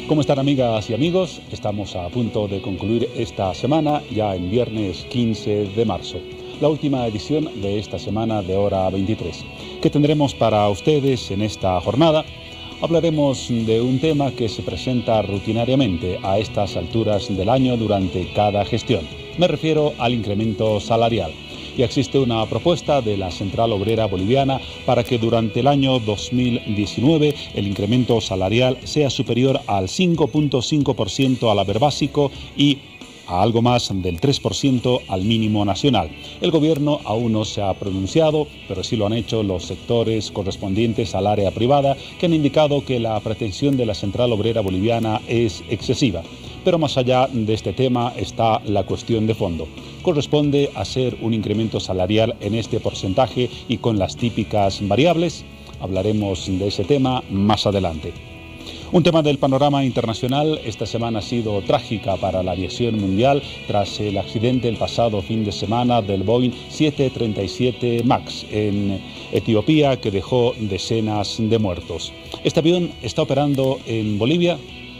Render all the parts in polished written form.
¿Cómo están, amigas y amigos? Estamos a punto de concluir esta semana, ya en viernes 15 de marzo, la última edición de esta semana de Hora 23. ¿Qué tendremos para ustedes en esta jornada? Hablaremos de un tema que se presenta rutinariamente a estas alturas del año durante cada gestión. Me refiero al incremento salarial. Y existe una propuesta de la Central Obrera Boliviana para que durante el año 2019 el incremento salarial sea superior al 5.5% al haber básico y a algo más del 3% al mínimo nacional. El gobierno aún no se ha pronunciado, pero sí lo han hecho los sectores correspondientes al área privada, que han indicado que la pretensión de la Central Obrera Boliviana es excesiva. Pero más allá de este tema está la cuestión de fondo. ¿Corresponde hacer un incremento salarial en este porcentaje y con las típicas variables? Hablaremos de ese tema más adelante. Un tema del panorama internacional. Esta semana ha sido trágica para la aviación mundial tras el accidente el pasado fin de semana del Boeing 737 MAX en Etiopía, que dejó decenas de muertos. Este avión está operando en Bolivia.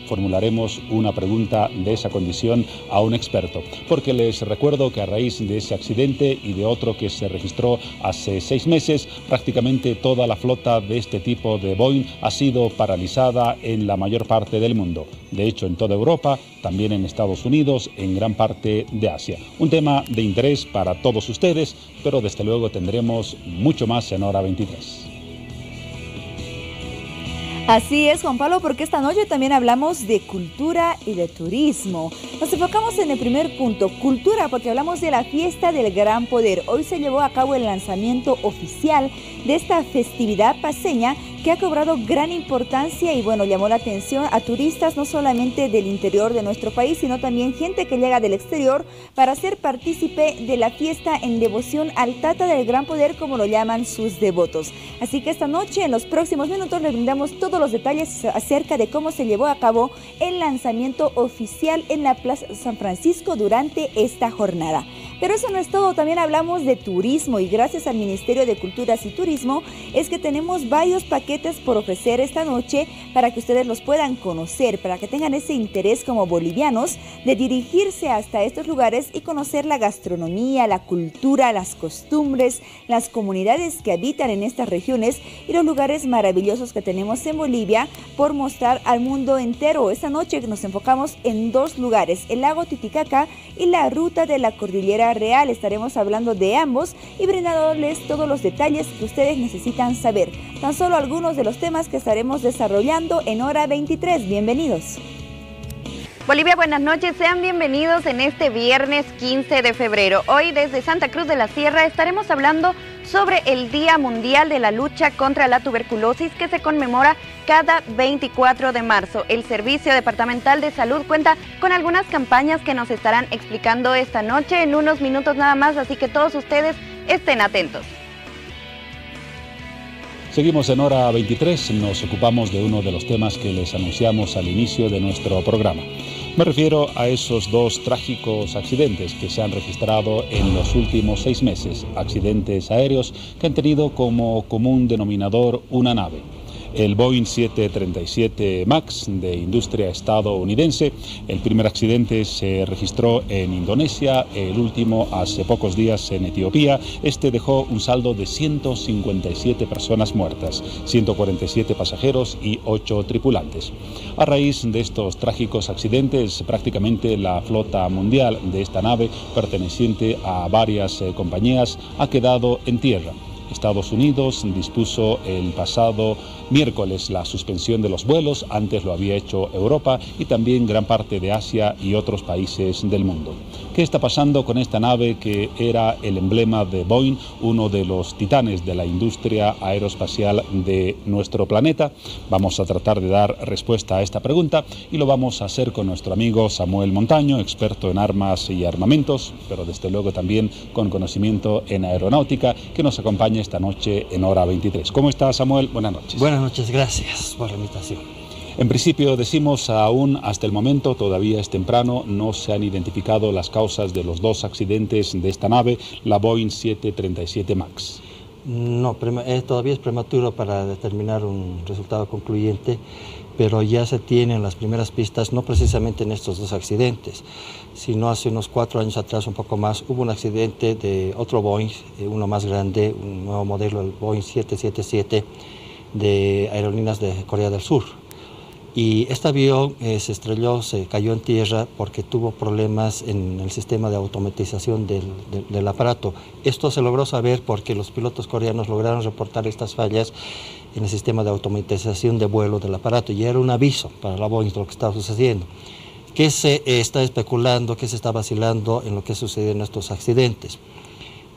Formularemos una pregunta de esa condición a un experto, porque les recuerdo que a raíz de ese accidente y de otro que se registró hace 6 meses, prácticamente toda la flota de este tipo de Boeing ha sido paralizada en la mayor parte del mundo. De hecho, en toda Europa, también en Estados Unidos, en gran parte de Asia. Un tema de interés para todos ustedes, pero desde luego tendremos mucho más en Hora 23. Así es, Juan Pablo, porque esta noche también hablamos de cultura y de turismo. Nos enfocamos en el primer punto, cultura, porque hablamos de la fiesta del Gran Poder. Hoy se llevó a cabo el lanzamiento oficial de esta festividad paceña que ha cobrado gran importancia y bueno, llamó la atención a turistas no solamente del interior de nuestro país, sino también gente que llega del exterior para ser partícipe de la fiesta en devoción al Tata del Gran Poder, como lo llaman sus devotos. Así que esta noche, en los próximos minutos, les brindamos todos los detalles acerca de cómo se llevó a cabo el lanzamiento oficial en la Plaza San Francisco durante esta jornada. Pero eso no es todo, también hablamos de turismo y gracias al Ministerio de Culturas y Turismo es que tenemos varios paquetes por ofrecer esta noche para que ustedes los puedan conocer, para que tengan ese interés como bolivianos de dirigirse hasta estos lugares y conocer la gastronomía, la cultura, las costumbres, las comunidades que habitan en estas regiones y los lugares maravillosos que tenemos en Bolivia por mostrar al mundo entero. Esta noche nos enfocamos en 2 lugares, el lago Titicaca y la ruta de la Cordillera Real. Estaremos hablando de ambos y brindándoles todos los detalles que ustedes necesitan saber. Tan solo algunos de los temas que estaremos desarrollando en Hora 23. Bienvenidos. Bolivia, buenas noches, sean bienvenidos en este viernes 15 de febrero. Hoy desde Santa Cruz de la Sierra estaremos hablando sobre el Día Mundial de la Lucha contra la Tuberculosis que se conmemora cada 24 de marzo. El Servicio Departamental de Salud cuenta con algunas campañas que nos estarán explicando esta noche en unos minutos nada más, así que todos ustedes estén atentos. Seguimos en Hora 23, nos ocupamos de uno de los temas que les anunciamos al inicio de nuestro programa. Me refiero a esos 2 trágicos accidentes que se han registrado en los últimos 6 meses, accidentes aéreos que han tenido como común denominador una nave. El Boeing 737 MAX de industria estadounidense. El primer accidente se registró en Indonesia, el último hace pocos días en Etiopía. Este dejó un saldo de 157 personas muertas, 147 pasajeros y 8 tripulantes. A raíz de estos trágicos accidentes, prácticamente la flota mundial de esta nave, perteneciente a varias compañías, ha quedado en tierra. Estados Unidos dispuso el pasado miércoles la suspensión de los vuelos, antes lo había hecho Europa y también gran parte de Asia y otros países del mundo. ¿Qué está pasando con esta nave que era el emblema de Boeing, uno de los titanes de la industria aeroespacial de nuestro planeta? Vamos a tratar de dar respuesta a esta pregunta y lo vamos a hacer con nuestro amigo Samuel Montaño, experto en armas y armamentos, pero desde luego también con conocimiento en aeronáutica, que nos acompaña esta noche en Hora 23. ¿Cómo está, Samuel? Buenas noches. Buenas noches, gracias por la invitación. En principio decimos aún hasta el momento, todavía es temprano, no se han identificado las causas de los 2 accidentes de esta nave, la Boeing 737 MAX. No, todavía es prematuro para determinar un resultado concluyente. pero ya se tienen las primeras pistas, no precisamente en estos dos accidentes, sino hace unos 4 años atrás, un poco más, hubo un accidente de otro Boeing, uno más grande, un nuevo modelo, el Boeing 777 de Aerolíneas de Corea del Sur. Y este avión se estrelló, se cayó en tierra porque tuvo problemas en el sistema de automatización del aparato. Esto se logró saber porque los pilotos coreanos lograron reportar estas fallas en el sistema de automatización de vuelo del aparato, y era un aviso para la Boeing de lo que estaba sucediendo. ¿Qué se está especulando, qué se está vacilando en lo que sucede en estos accidentes?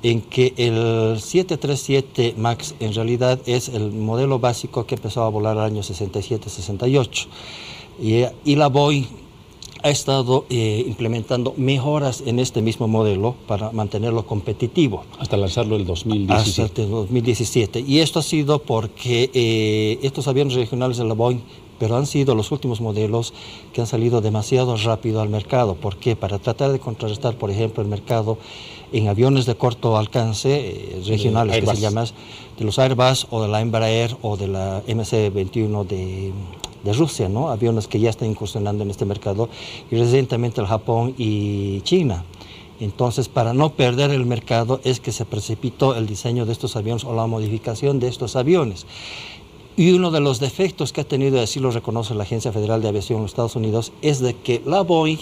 En que el 737 MAX en realidad es el modelo básico que empezó a volar al año 67-68, y la Boeing ha estado implementando mejoras en este mismo modelo para mantenerlo competitivo. Hasta lanzarlo el 2017. Hasta el 2017. Y esto ha sido porque estos aviones regionales de la Boeing, pero han sido los últimos modelos que han salido demasiado rápido al mercado. ¿Por qué? Para tratar de contrarrestar, por ejemplo, el mercado en aviones de corto alcance, regionales, que se llaman, de los Airbus o de la Embraer o de la MC-21 de Rusia, ¿no? Aviones que ya están incursionando en este mercado, y recientemente el Japón y China. Entonces, para no perder el mercado es que se precipitó el diseño de estos aviones o la modificación de estos aviones. Y uno de los defectos que ha tenido, y así lo reconoce la Agencia Federal de Aviación en los Estados Unidos, es de que la Boeing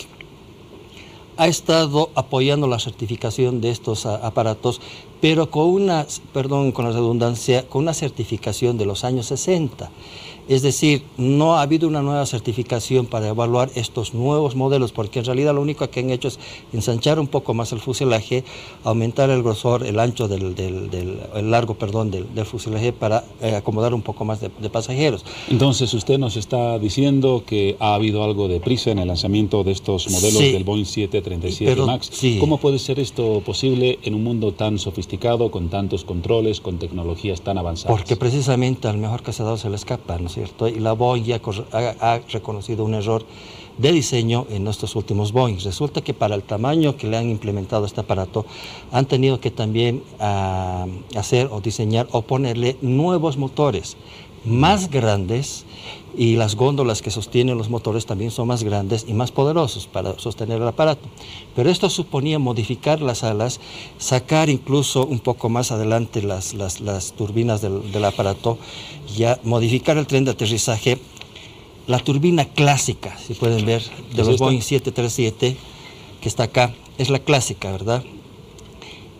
ha estado apoyando la certificación de estos aparatos, pero con una, perdón con la redundancia, con una certificación de los años 60. Es decir, no ha habido una nueva certificación para evaluar estos nuevos modelos, porque en realidad lo único que han hecho es ensanchar un poco más el fuselaje, aumentar el grosor, el ancho el largo, perdón, del fuselaje para acomodar un poco más de pasajeros. Entonces usted nos está diciendo que ha habido algo de prisa en el lanzamiento de estos modelos del Boeing 737 MAX. Sí. ¿Cómo puede ser esto posible en un mundo tan sofisticado, con tantos controles, con tecnologías tan avanzadas? Porque precisamente al mejor cazador se le escapa, ¿no es cierto? Y la Boeing ya ha reconocido un error de diseño en estos últimos Boeing. Resulta que para el tamaño que le han implementado este aparato, han tenido que también hacer o diseñar o ponerle nuevos motores más grandes, y las góndolas que sostienen los motores también son más grandes y más poderosos para sostener el aparato. Pero esto suponía modificar las alas, sacar incluso un poco más adelante las turbinas del aparato, ya modificar el tren de aterrizaje. La turbina clásica, si pueden ver, de los Boeing 737, que está acá, es la clásica, ¿verdad?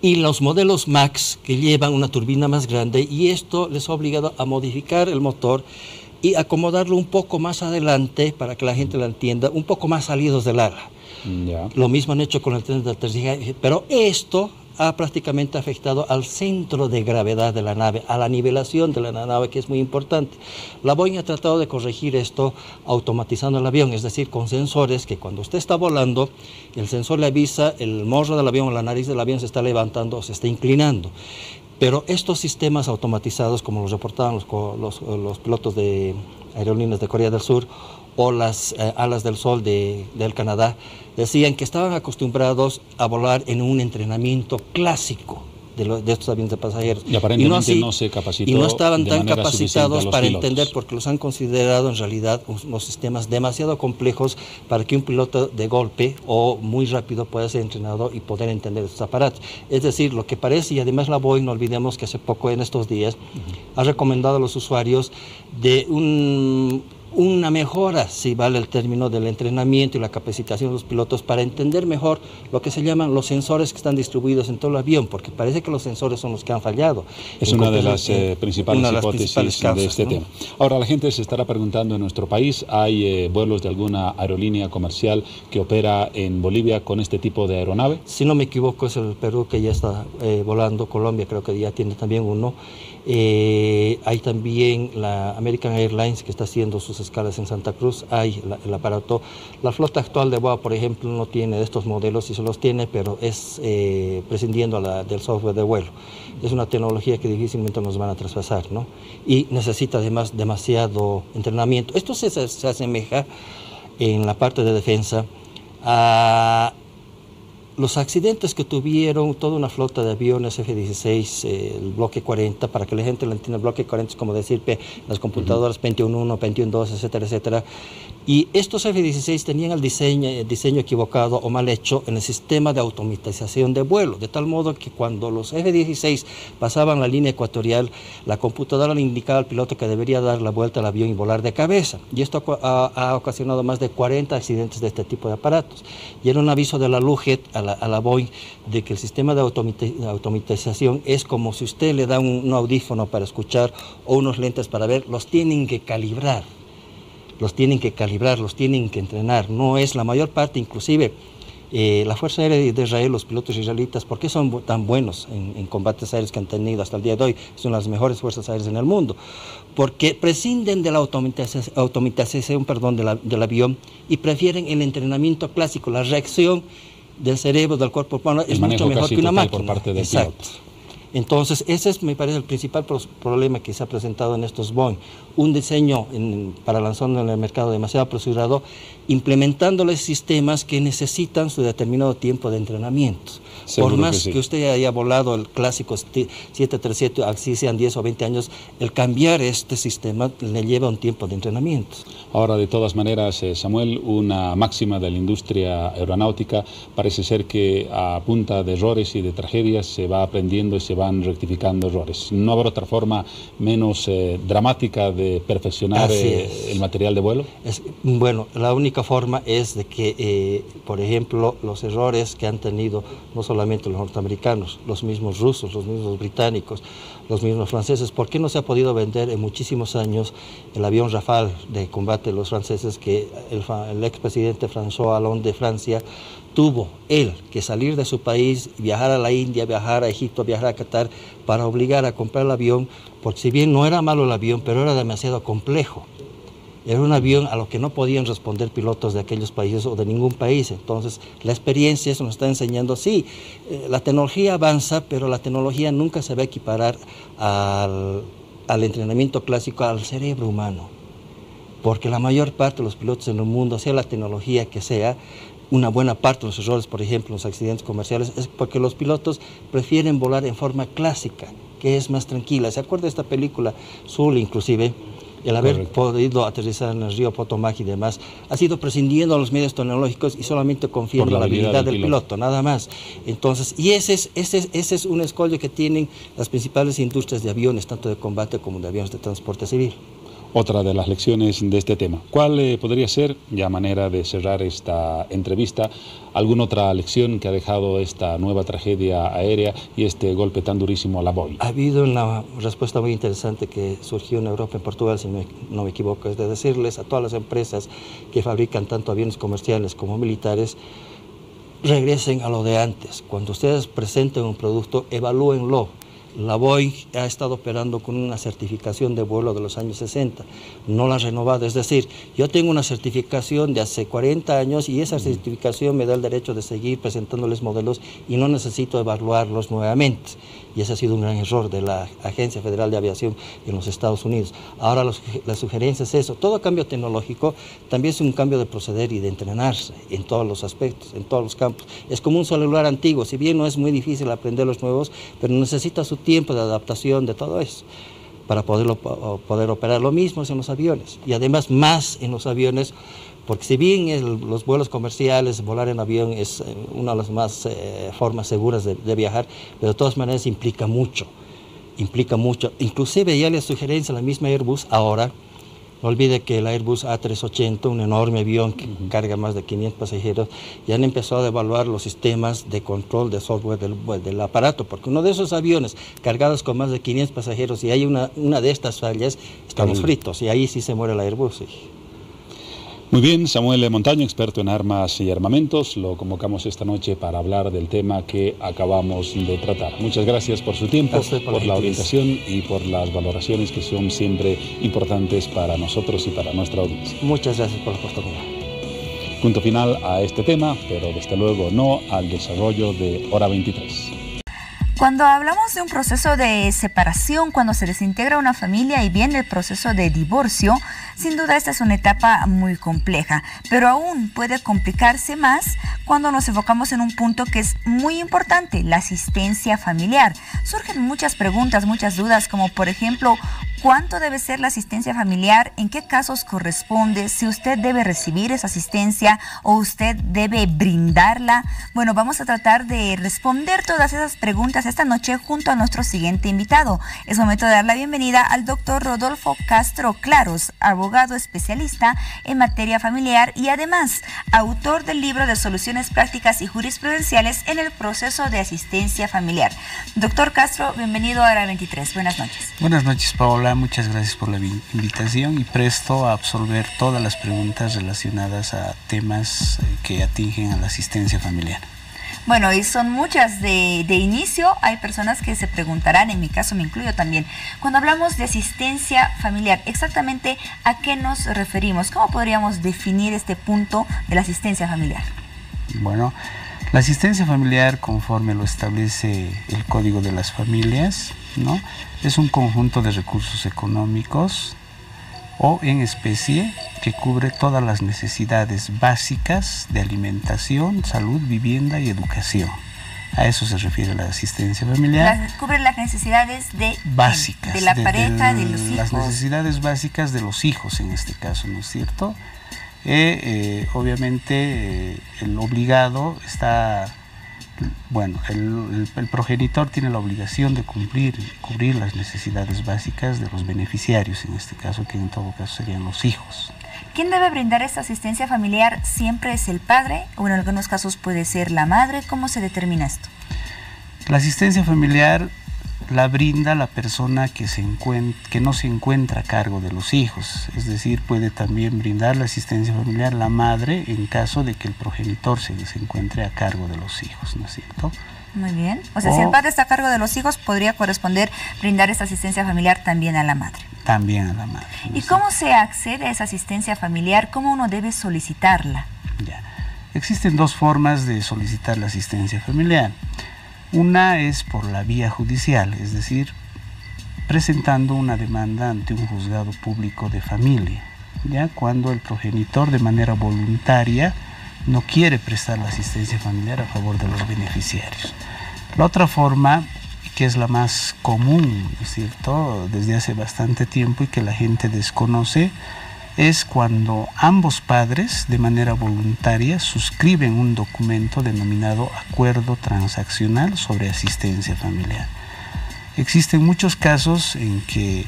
Y los modelos MAX, que llevan una turbina más grande, y esto les ha obligado a modificar el motor y acomodarlo un poco más adelante, para que la gente lo entienda, un poco más salidos del ala. Lo mismo han hecho con el tren de aterrizaje, pero esto ha prácticamente afectado al centro de gravedad de la nave, a la nivelación de la nave, que es muy importante. La Boeing ha tratado de corregir esto automatizando el avión, es decir, con sensores que cuando usted está volando, el sensor le avisa, el morro del avión o la nariz del avión se está levantando o se está inclinando. Pero estos sistemas automatizados, como los reportaban los pilotos de Aerolíneas de Corea del Sur o las Alas del Sol del Canadá, decían que estaban acostumbrados a volar en un entrenamiento clásico de estos aviones de pasajeros. Y aparentemente no se capacitó. Y no estaban tan capacitados para pilotos. entender, porque los han considerado en realidad unos sistemas demasiado complejos para que un piloto de golpe o muy rápido pueda ser entrenado y poder entender estos aparatos. Es decir, lo que parece, y además la Boeing, no olvidemos que hace poco, en estos días, ha recomendado a los usuarios de una mejora, si vale el término, del entrenamiento y la capacitación de los pilotos para entender mejor lo que se llaman los sensores que están distribuidos en todo el avión, porque parece que los sensores son los que han fallado. Es una de las principales hipótesis de este tema. Ahora, la gente se estará preguntando, en nuestro país, ¿hay vuelos de alguna aerolínea comercial que opera en Bolivia con este tipo de aeronave? Si no me equivoco, es el Perú que ya está volando, Colombia creo que ya tiene también uno. Hay también la American Airlines, que está haciendo sus escalas en Santa Cruz. Hay el aparato. La flota actual de BOA, por ejemplo, no tiene de estos modelos, y se los tiene, pero es prescindiendo del software de vuelo. Es una tecnología que difícilmente nos van a traspasar, ¿no? Y necesita además demasiado entrenamiento. Esto se asemeja en la parte de defensa a los accidentes que tuvieron toda una flota de aviones F-16, el bloque 40, para que la gente lo entienda, el bloque 40 es como decir las computadoras Pentium 1, Pentium 2, etcétera, etcétera. Y estos F-16 tenían el diseño equivocado o mal hecho en el sistema de automatización de vuelo, de tal modo que cuando los F-16 pasaban la línea ecuatorial, la computadora le indicaba al piloto que debería dar la vuelta al avión y volar de cabeza. Y esto ha ocasionado más de 40 accidentes de este tipo de aparatos. Y era un aviso de la LUJET a la Boeing de que el sistema de automatización es como si usted le da un audífono para escuchar o unos lentes para ver, los tienen que calibrar. Los tienen que entrenar, no es la mayor parte, inclusive la Fuerza Aérea de Israel, los pilotos israelitas, ¿por qué son tan buenos en combates aéreos que han tenido hasta el día de hoy? Son las mejores fuerzas aéreas en el mundo, porque prescinden de la automatización del avión y prefieren el entrenamiento clásico, la reacción del cerebro, del cuerpo humano, es mucho mejor que una máquina. Por parte del Exacto. piloto. Entonces, ese es, me parece, el principal problema que se ha presentado en estos Boeing. Un diseño para lanzarlo en el mercado demasiado apresurado, implementándoles sistemas que necesitan su determinado tiempo de entrenamiento. Seguro Por más que sí. que usted haya volado el clásico 737, así sean 10 o 20 años, el cambiar este sistema le lleva un tiempo de entrenamiento. Ahora, de todas maneras, Samuel, una máxima de la industria aeronáutica, parece ser que a punta de errores y de tragedias se va aprendiendo y se van rectificando errores. ¿No habrá otra forma menos dramática de perfeccionar el material de vuelo? Bueno, la única forma es de que, por ejemplo, los errores que han tenido no solamente los norteamericanos, los mismos rusos, los mismos británicos, los mismos franceses, ¿por qué no se ha podido vender en muchísimos años el avión Rafale de combate de los franceses que el expresidente François Hollande de Francia tuvo él que salir de su país, viajar a la India, viajar a Egipto, viajar a Qatar para obligar a comprar el avión, porque si bien no era malo el avión, pero era demasiado complejo. Era un avión a lo que no podían responder pilotos de aquellos países o de ningún país. Entonces, la experiencia eso nos está enseñando, sí, la tecnología avanza, pero la tecnología nunca se va a equiparar al entrenamiento clásico, al cerebro humano. Porque la mayor parte de los pilotos en el mundo, sea la tecnología que sea, una buena parte de los errores, por ejemplo, los accidentes comerciales, es porque los pilotos prefieren volar en forma clásica, que es más tranquila. ¿Se acuerda de esta película, Sully, inclusive? El haber podido aterrizar en el río Potomac y demás, ha sido prescindiendo de los medios tecnológicos y solamente confiando en la habilidad del piloto, nada más. Entonces, y ese es un escollo que tienen las principales industrias de aviones, tanto de combate como de aviones de transporte civil. Otra de las lecciones de este tema. ¿Cuál podría ser, ya a manera de cerrar esta entrevista, alguna otra lección que ha dejado esta nueva tragedia aérea y este golpe tan durísimo a la Boeing? Ha habido una respuesta muy interesante que surgió en Europa, en Portugal, si no me equivoco, es de decirles a todas las empresas que fabrican tanto aviones comerciales como militares, regresen a lo de antes. Cuando ustedes presenten un producto, evalúenlo. La Boeing ha estado operando con una certificación de vuelo de los años 60, no la ha renovado. Es decir, yo tengo una certificación de hace 40 años y esa certificación me da el derecho de seguir presentándoles modelos y no necesito evaluarlos nuevamente. Y ese ha sido un gran error de la Agencia Federal de Aviación en los Estados Unidos. Ahora la sugerencia es eso. Todo cambio tecnológico también es un cambio de proceder y de entrenarse en todos los aspectos, en todos los campos. Es como un celular antiguo, si bien no es muy difícil aprender los nuevos, pero necesita su tiempo de adaptación de todo eso para poder operar. Lo mismo es en los aviones y además más en los aviones, porque si bien los vuelos comerciales, volar en avión es una de las más formas seguras de viajar, pero de todas maneras implica mucho. Inclusive ya la sugerencia la misma Airbus ahora, no olvide que el Airbus A380, un enorme avión que carga más de 500 pasajeros, ya han empezado a evaluar los sistemas de control de software del aparato, porque uno de esos aviones cargados con más de 500 pasajeros, si hay una de estas fallas, estamos fritos, y ahí sí se muere el Airbus. Sí. Muy bien, Samuel Montaño, experto en armas y armamentos, lo convocamos esta noche para hablar del tema que acabamos de tratar. Muchas gracias por su tiempo, por la orientación y por las valoraciones que son siempre importantes para nosotros y para nuestra audiencia. Muchas gracias por la oportunidad. Punto final a este tema, pero desde luego no al desarrollo de Hora 23. Cuando hablamos de un proceso de separación, cuando se desintegra una familia y viene el proceso de divorcio, sin duda esta es una etapa muy compleja, pero aún puede complicarse más cuando nos enfocamos en un punto que es muy importante, la asistencia familiar. Surgen muchas preguntas, muchas dudas, como por ejemplo, ¿cuánto debe ser la asistencia familiar? ¿En qué casos corresponde? ¿Si usted debe recibir esa asistencia o usted debe brindarla? Bueno, vamos a tratar de responder todas esas preguntas esta noche junto a nuestro siguiente invitado. Es momento de dar la bienvenida al doctor Rodolfo Castro Claros, abogado especialista en materia familiar y además autor del libro de Soluciones Prácticas y Jurisprudenciales en el proceso de asistencia familiar. Doctor Castro, bienvenido a Hora 23. Buenas noches. Buenas noches, Paola. Muchas gracias por la invitación y presto a absolver todas las preguntas relacionadas a temas que atingen a la asistencia familiar. Bueno, y son muchas de inicio. Hay personas que se preguntarán, en mi caso me incluyo también, cuando hablamos de asistencia familiar, exactamente a qué nos referimos. ¿Cómo podríamos definir este punto de la asistencia familiar? Bueno, la asistencia familiar, conforme lo establece el Código de las Familias, ¿no?, es un conjunto de recursos económicos o en especie que cubre todas las necesidades básicas de alimentación, salud, vivienda y educación. A eso se refiere la asistencia familiar. Cubre las necesidades básicas de la pareja, de los hijos. Las necesidades básicas de los hijos en este caso, ¿no es cierto? Obviamente el obligado está... Bueno, el progenitor tiene la obligación de cubrir las necesidades básicas de los beneficiarios, en este caso, que en todo caso serían los hijos. ¿Quién debe brindar esta asistencia familiar? ¿Siempre es el padre o en algunos casos puede ser la madre? ¿Cómo se determina esto? La asistencia familiar la brinda la persona que no se encuentra a cargo de los hijos, es decir, puede también brindar la asistencia familiar la madre en caso de que el progenitor se encuentre a cargo de los hijos, ¿no es cierto? Muy bien, o sea, si el padre está a cargo de los hijos, podría corresponder brindar esta asistencia familiar también a la madre. También a la madre. ¿Y cómo se accede a esa asistencia familiar? ¿Cómo uno debe solicitarla? Ya, existen dos formas de solicitar la asistencia familiar. Una es por la vía judicial, es decir, presentando una demanda ante un juzgado público de familia, ¿ya?, cuando el progenitor de manera voluntaria no quiere prestar la asistencia familiar a favor de los beneficiarios. La otra forma, que es la más común, ¿no es cierto?, desde hace bastante tiempo y que la gente desconoce, es cuando ambos padres de manera voluntaria suscriben un documento denominado Acuerdo Transaccional sobre Asistencia Familiar. Existen muchos casos en que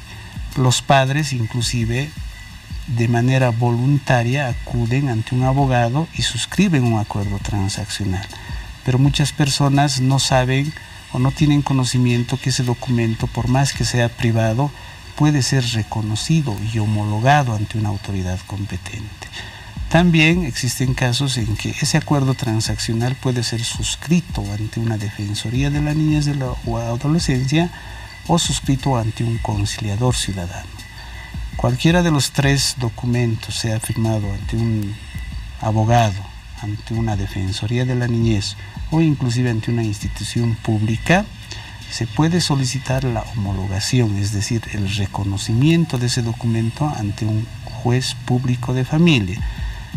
los padres inclusive de manera voluntaria acuden ante un abogado y suscriben un acuerdo transaccional, pero muchas personas no saben o no tienen conocimiento que ese documento, por más que sea privado, puede ser reconocido y homologado ante una autoridad competente. También existen casos en que ese acuerdo transaccional puede ser suscrito ante una defensoría de la niñez o adolescencia o suscrito ante un conciliador ciudadano. Cualquiera de los tres documentos, sea firmado ante un abogado, ante una defensoría de la niñez o inclusive ante una institución pública, se puede solicitar la homologación, es decir, el reconocimiento de ese documento ante un juez público de familia.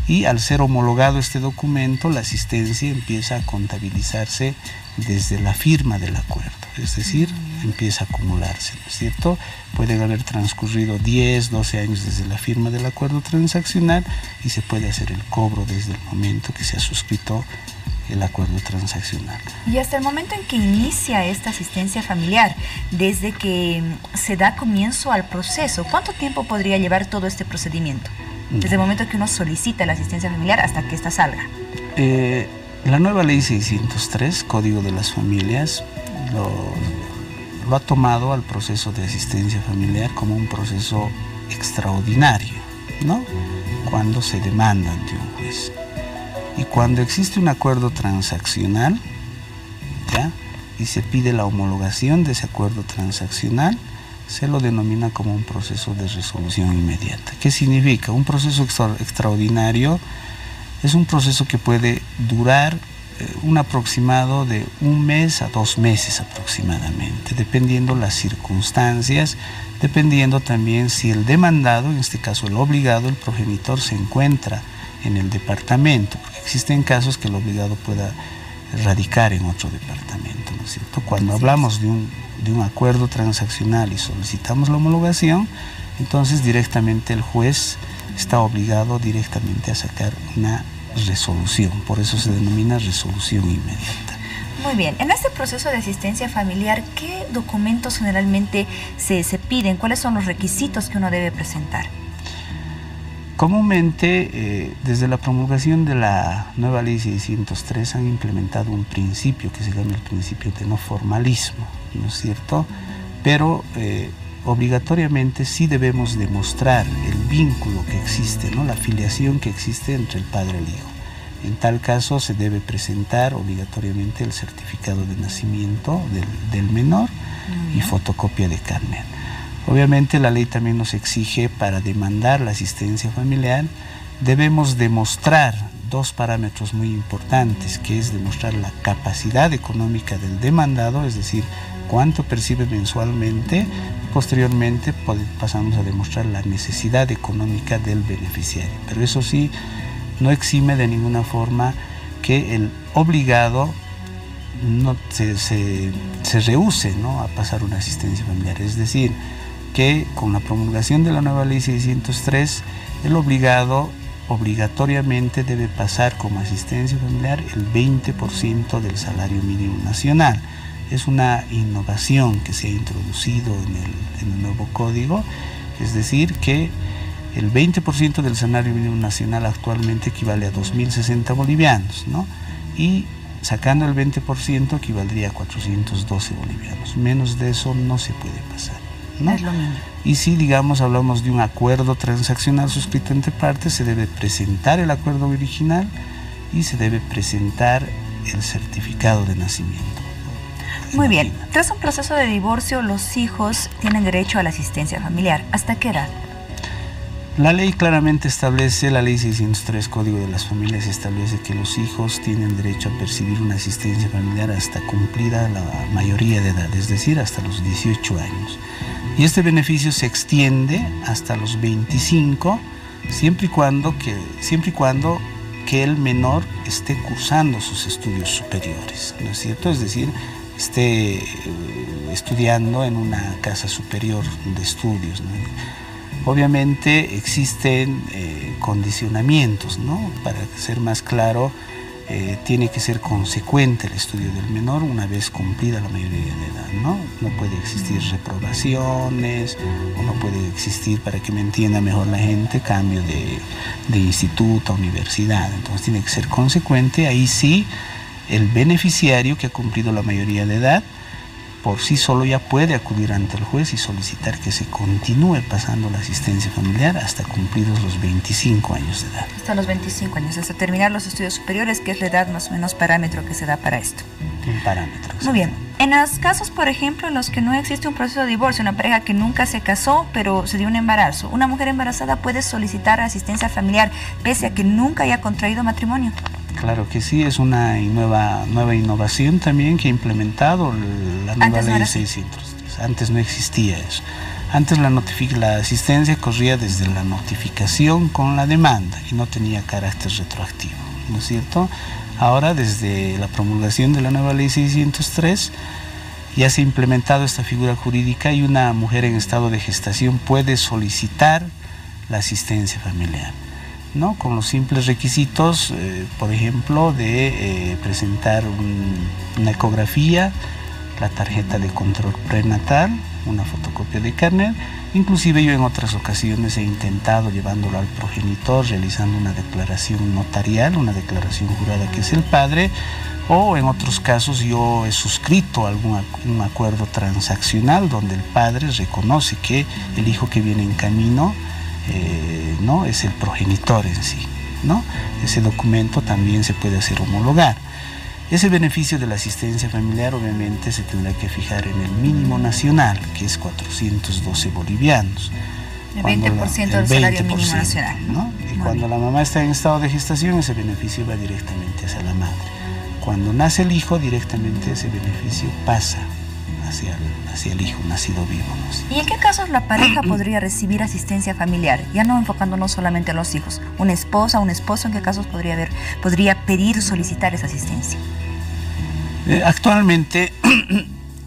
Y al ser homologado este documento, la asistencia empieza a contabilizarse desde la firma del acuerdo, es decir, empieza a acumularse, ¿no es cierto? Pueden haber transcurrido 10, 12 años desde la firma del acuerdo transaccional y se puede hacer el cobro desde el momento que se ha suscrito el acuerdo transaccional. Y hasta el momento en que inicia esta asistencia familiar, desde que se da comienzo al proceso, ¿cuánto tiempo podría llevar todo este procedimiento? Desde el momento que uno solicita la asistencia familiar hasta que ésta salga. La nueva ley 603, Código de las Familias, lo ha tomado al proceso de asistencia familiar como un proceso extraordinario, ¿no?, cuando se demanda ante un juez. Y cuando existe un acuerdo transaccional, ¿ya?, y se pide la homologación de ese acuerdo transaccional, se lo denomina como un proceso de resolución inmediata. ¿Qué significa? Un proceso extraordinario es un proceso que puede durar un aproximado de 1 mes a 2 meses aproximadamente, dependiendo las circunstancias, dependiendo también si el demandado, en este caso el obligado, el progenitor, se encuentra en el departamento, porque existen casos que el obligado pueda radicar en otro departamento, ¿no es cierto? Cuando hablamos de un acuerdo transaccional y solicitamos la homologación, entonces directamente el juez está obligado directamente a sacar una resolución, por eso se denomina resolución inmediata. Muy bien, en este proceso de asistencia familiar, ¿qué documentos generalmente se piden? ¿Cuáles son los requisitos que uno debe presentar? Comúnmente, desde la promulgación de la nueva ley 603 han implementado un principio que se llama el principio de no formalismo, ¿no es cierto? Pero obligatoriamente sí debemos demostrar el vínculo que existe, ¿no? La filiación que existe entre el padre y el hijo. En tal caso se debe presentar obligatoriamente el certificado de nacimiento del menor y fotocopia de carnet. Obviamente la ley también nos exige, para demandar la asistencia familiar, debemos demostrar 2 parámetros muy importantes, que es demostrar la capacidad económica del demandado, es decir, cuánto percibe mensualmente. Posteriormente pasamos a demostrar la necesidad económica del beneficiario. Pero eso sí, no exime de ninguna forma que el obligado no se rehúse, ¿no?, a pasar una asistencia familiar. Es decir, que con la promulgación de la nueva ley 603, el obligado obligatoriamente debe pasar como asistencia familiar el 20% del salario mínimo nacional. Es una innovación que se ha introducido en el nuevo código, es decir, que el 20% del salario mínimo nacional actualmente equivale a 2.060 bolivianos, ¿no? Y sacando el 20% equivaldría a 412 bolivianos. Menos de eso no se puede pasar, ¿no? Es lo mismo. Y si, digamos, hablamos de un acuerdo transaccional suscrito entre partes, se debe presentar el acuerdo original y se debe presentar el certificado de nacimiento. Muy bien. Tras un proceso de divorcio, los hijos tienen derecho a la asistencia familiar. ¿Hasta qué edad? La ley claramente establece, la ley 603, Código de las Familias, establece que los hijos tienen derecho a percibir una asistencia familiar hasta cumplida la mayoría de edad, es decir, hasta los 18 años. Y este beneficio se extiende hasta los 25, siempre y cuando que el menor esté cursando sus estudios superiores, ¿no es cierto? Es decir, esté estudiando en una casa superior de estudios, ¿no? Obviamente existen condicionamientos, ¿no? Para ser más claro, tiene que ser consecuente el estudio del menor una vez cumplida la mayoría de edad, ¿no? No puede existir reprobaciones, o no puede existir, para que me entienda mejor la gente, cambio de instituto a universidad. Entonces tiene que ser consecuente. Ahí sí, el beneficiario que ha cumplido la mayoría de edad por sí solo ya puede acudir ante el juez y solicitar que se continúe pasando la asistencia familiar hasta cumplidos los 25 años de edad. Hasta los 25 años, hasta terminar los estudios superiores, que es la edad más o menos parámetro que se da para esto. Un parámetro. Muy bien. En los casos, por ejemplo, en los que no existe un proceso de divorcio, una pareja que nunca se casó, pero se dio un embarazo, ¿una mujer embarazada puede solicitar asistencia familiar pese a que nunca haya contraído matrimonio? Claro que sí, es una nueva innovación también que ha implementado la nueva ley 603. Antes no existía eso. Antes la asistencia corría desde la notificación con la demanda y no tenía carácter retroactivo, ¿no es cierto? Ahora, desde la promulgación de la nueva ley 603, ya se ha implementado esta figura jurídica y una mujer en estado de gestación puede solicitar la asistencia familiar, ¿no? Con los simples requisitos, por ejemplo, de presentar una ecografía, la tarjeta de control prenatal, una fotocopia de carnet. Inclusive yo en otras ocasiones he intentado llevándolo al progenitor, realizando una declaración notarial, una declaración jurada que es el padre, o en otros casos yo he suscrito un acuerdo transaccional donde el padre reconoce que el hijo que viene en camino no es el progenitor en sí, ¿no? Ese documento también se puede hacer homologar. Ese beneficio de la asistencia familiar obviamente se tendrá que fijar en el mínimo nacional, que es 412 bolivianos. El 20% del salario mínimo nacional, ¿no? Y cuando la mamá está en estado de gestación, ese beneficio va directamente hacia la madre. Cuando nace el hijo, directamente ese beneficio pasa hacia el hijo nacido vivo, ¿no? ¿Y en qué casos la pareja podría recibir asistencia familiar? Ya no enfocándonos solamente en los hijos. Una esposa, un esposo, ¿en qué casos podría pedir, solicitar esa asistencia? Actualmente,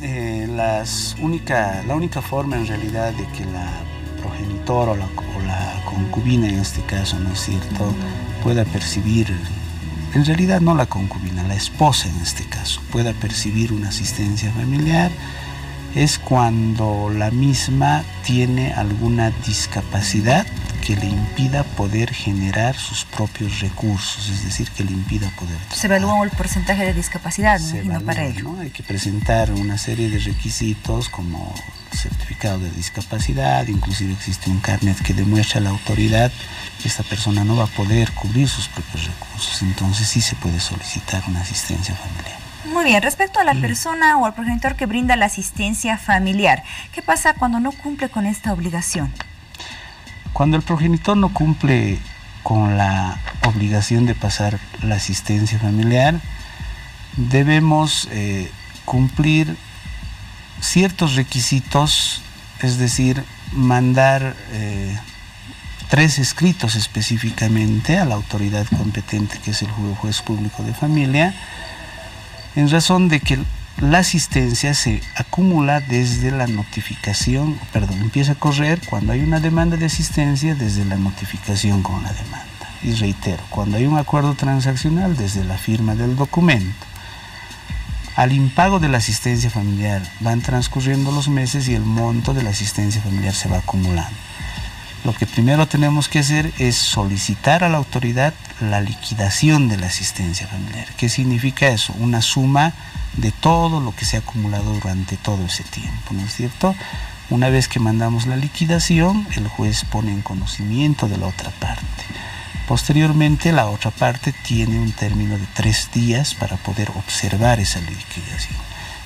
la única forma en realidad de que la progenitora o la concubina en este caso, ¿no es cierto?, pueda percibir, en realidad no la concubina, la esposa en este caso, pueda percibir una asistencia familiar, es cuando la misma tiene alguna discapacidad que le impida poder generar sus propios recursos, es decir, que le impida poder trabajar. Se evalúa el porcentaje de discapacidad, me imagino, para ello. ¿No? Hay que presentar una serie de requisitos como certificado de discapacidad, inclusive existe un carnet que demuestra a la autoridad que esta persona no va a poder cubrir sus propios recursos, entonces sí se puede solicitar una asistencia familiar. Muy bien, respecto a la persona o al progenitor que brinda la asistencia familiar, ¿qué pasa cuando no cumple con esta obligación? Cuando el progenitor no cumple con la obligación de pasar la asistencia familiar, debemos cumplir ciertos requisitos, es decir, mandar 3 escritos específicamente a la autoridad competente, que es el juez público de familia, en razón de que la asistencia se acumula desde la notificación, empieza a correr cuando hay una demanda de asistencia desde la notificación con la demanda. Y reitero, cuando hay un acuerdo transaccional desde la firma del documento. Al impago de la asistencia familiar van transcurriendo los meses y el monto de la asistencia familiar se va acumulando. Lo que primero tenemos que hacer es solicitar a la autoridad la liquidación de la asistencia familiar. ¿Qué significa eso? Una suma de todo lo que se ha acumulado durante todo ese tiempo, ¿no es cierto? Una vez que mandamos la liquidación, el juez pone en conocimiento de la otra parte. Posteriormente, la otra parte tiene un término de 3 días para poder observar esa liquidación.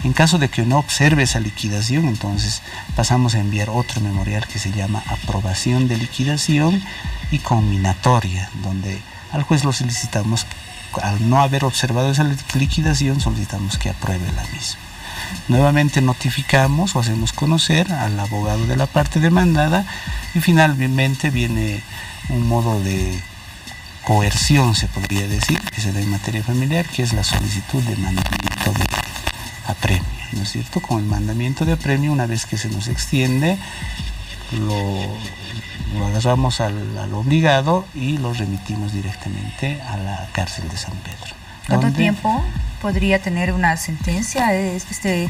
En caso de que no observe esa liquidación, entonces pasamos a enviar otro memorial que se llama aprobación de liquidación y conminatoria, donde al juez lo solicitamos, al no haber observado esa liquidación, solicitamos que apruebe la misma. Nuevamente notificamos o hacemos conocer al abogado de la parte demandada y finalmente viene un modo de coerción, se podría decir, que se da en materia familiar, que es la solicitud de mandamiento de apremio, ¿no es cierto? Con el mandamiento de apremio, una vez que se nos extiende, lo agarramos al obligado y lo remitimos directamente a la cárcel de San Pedro. ¿Cuánto tiempo podría tener una sentencia este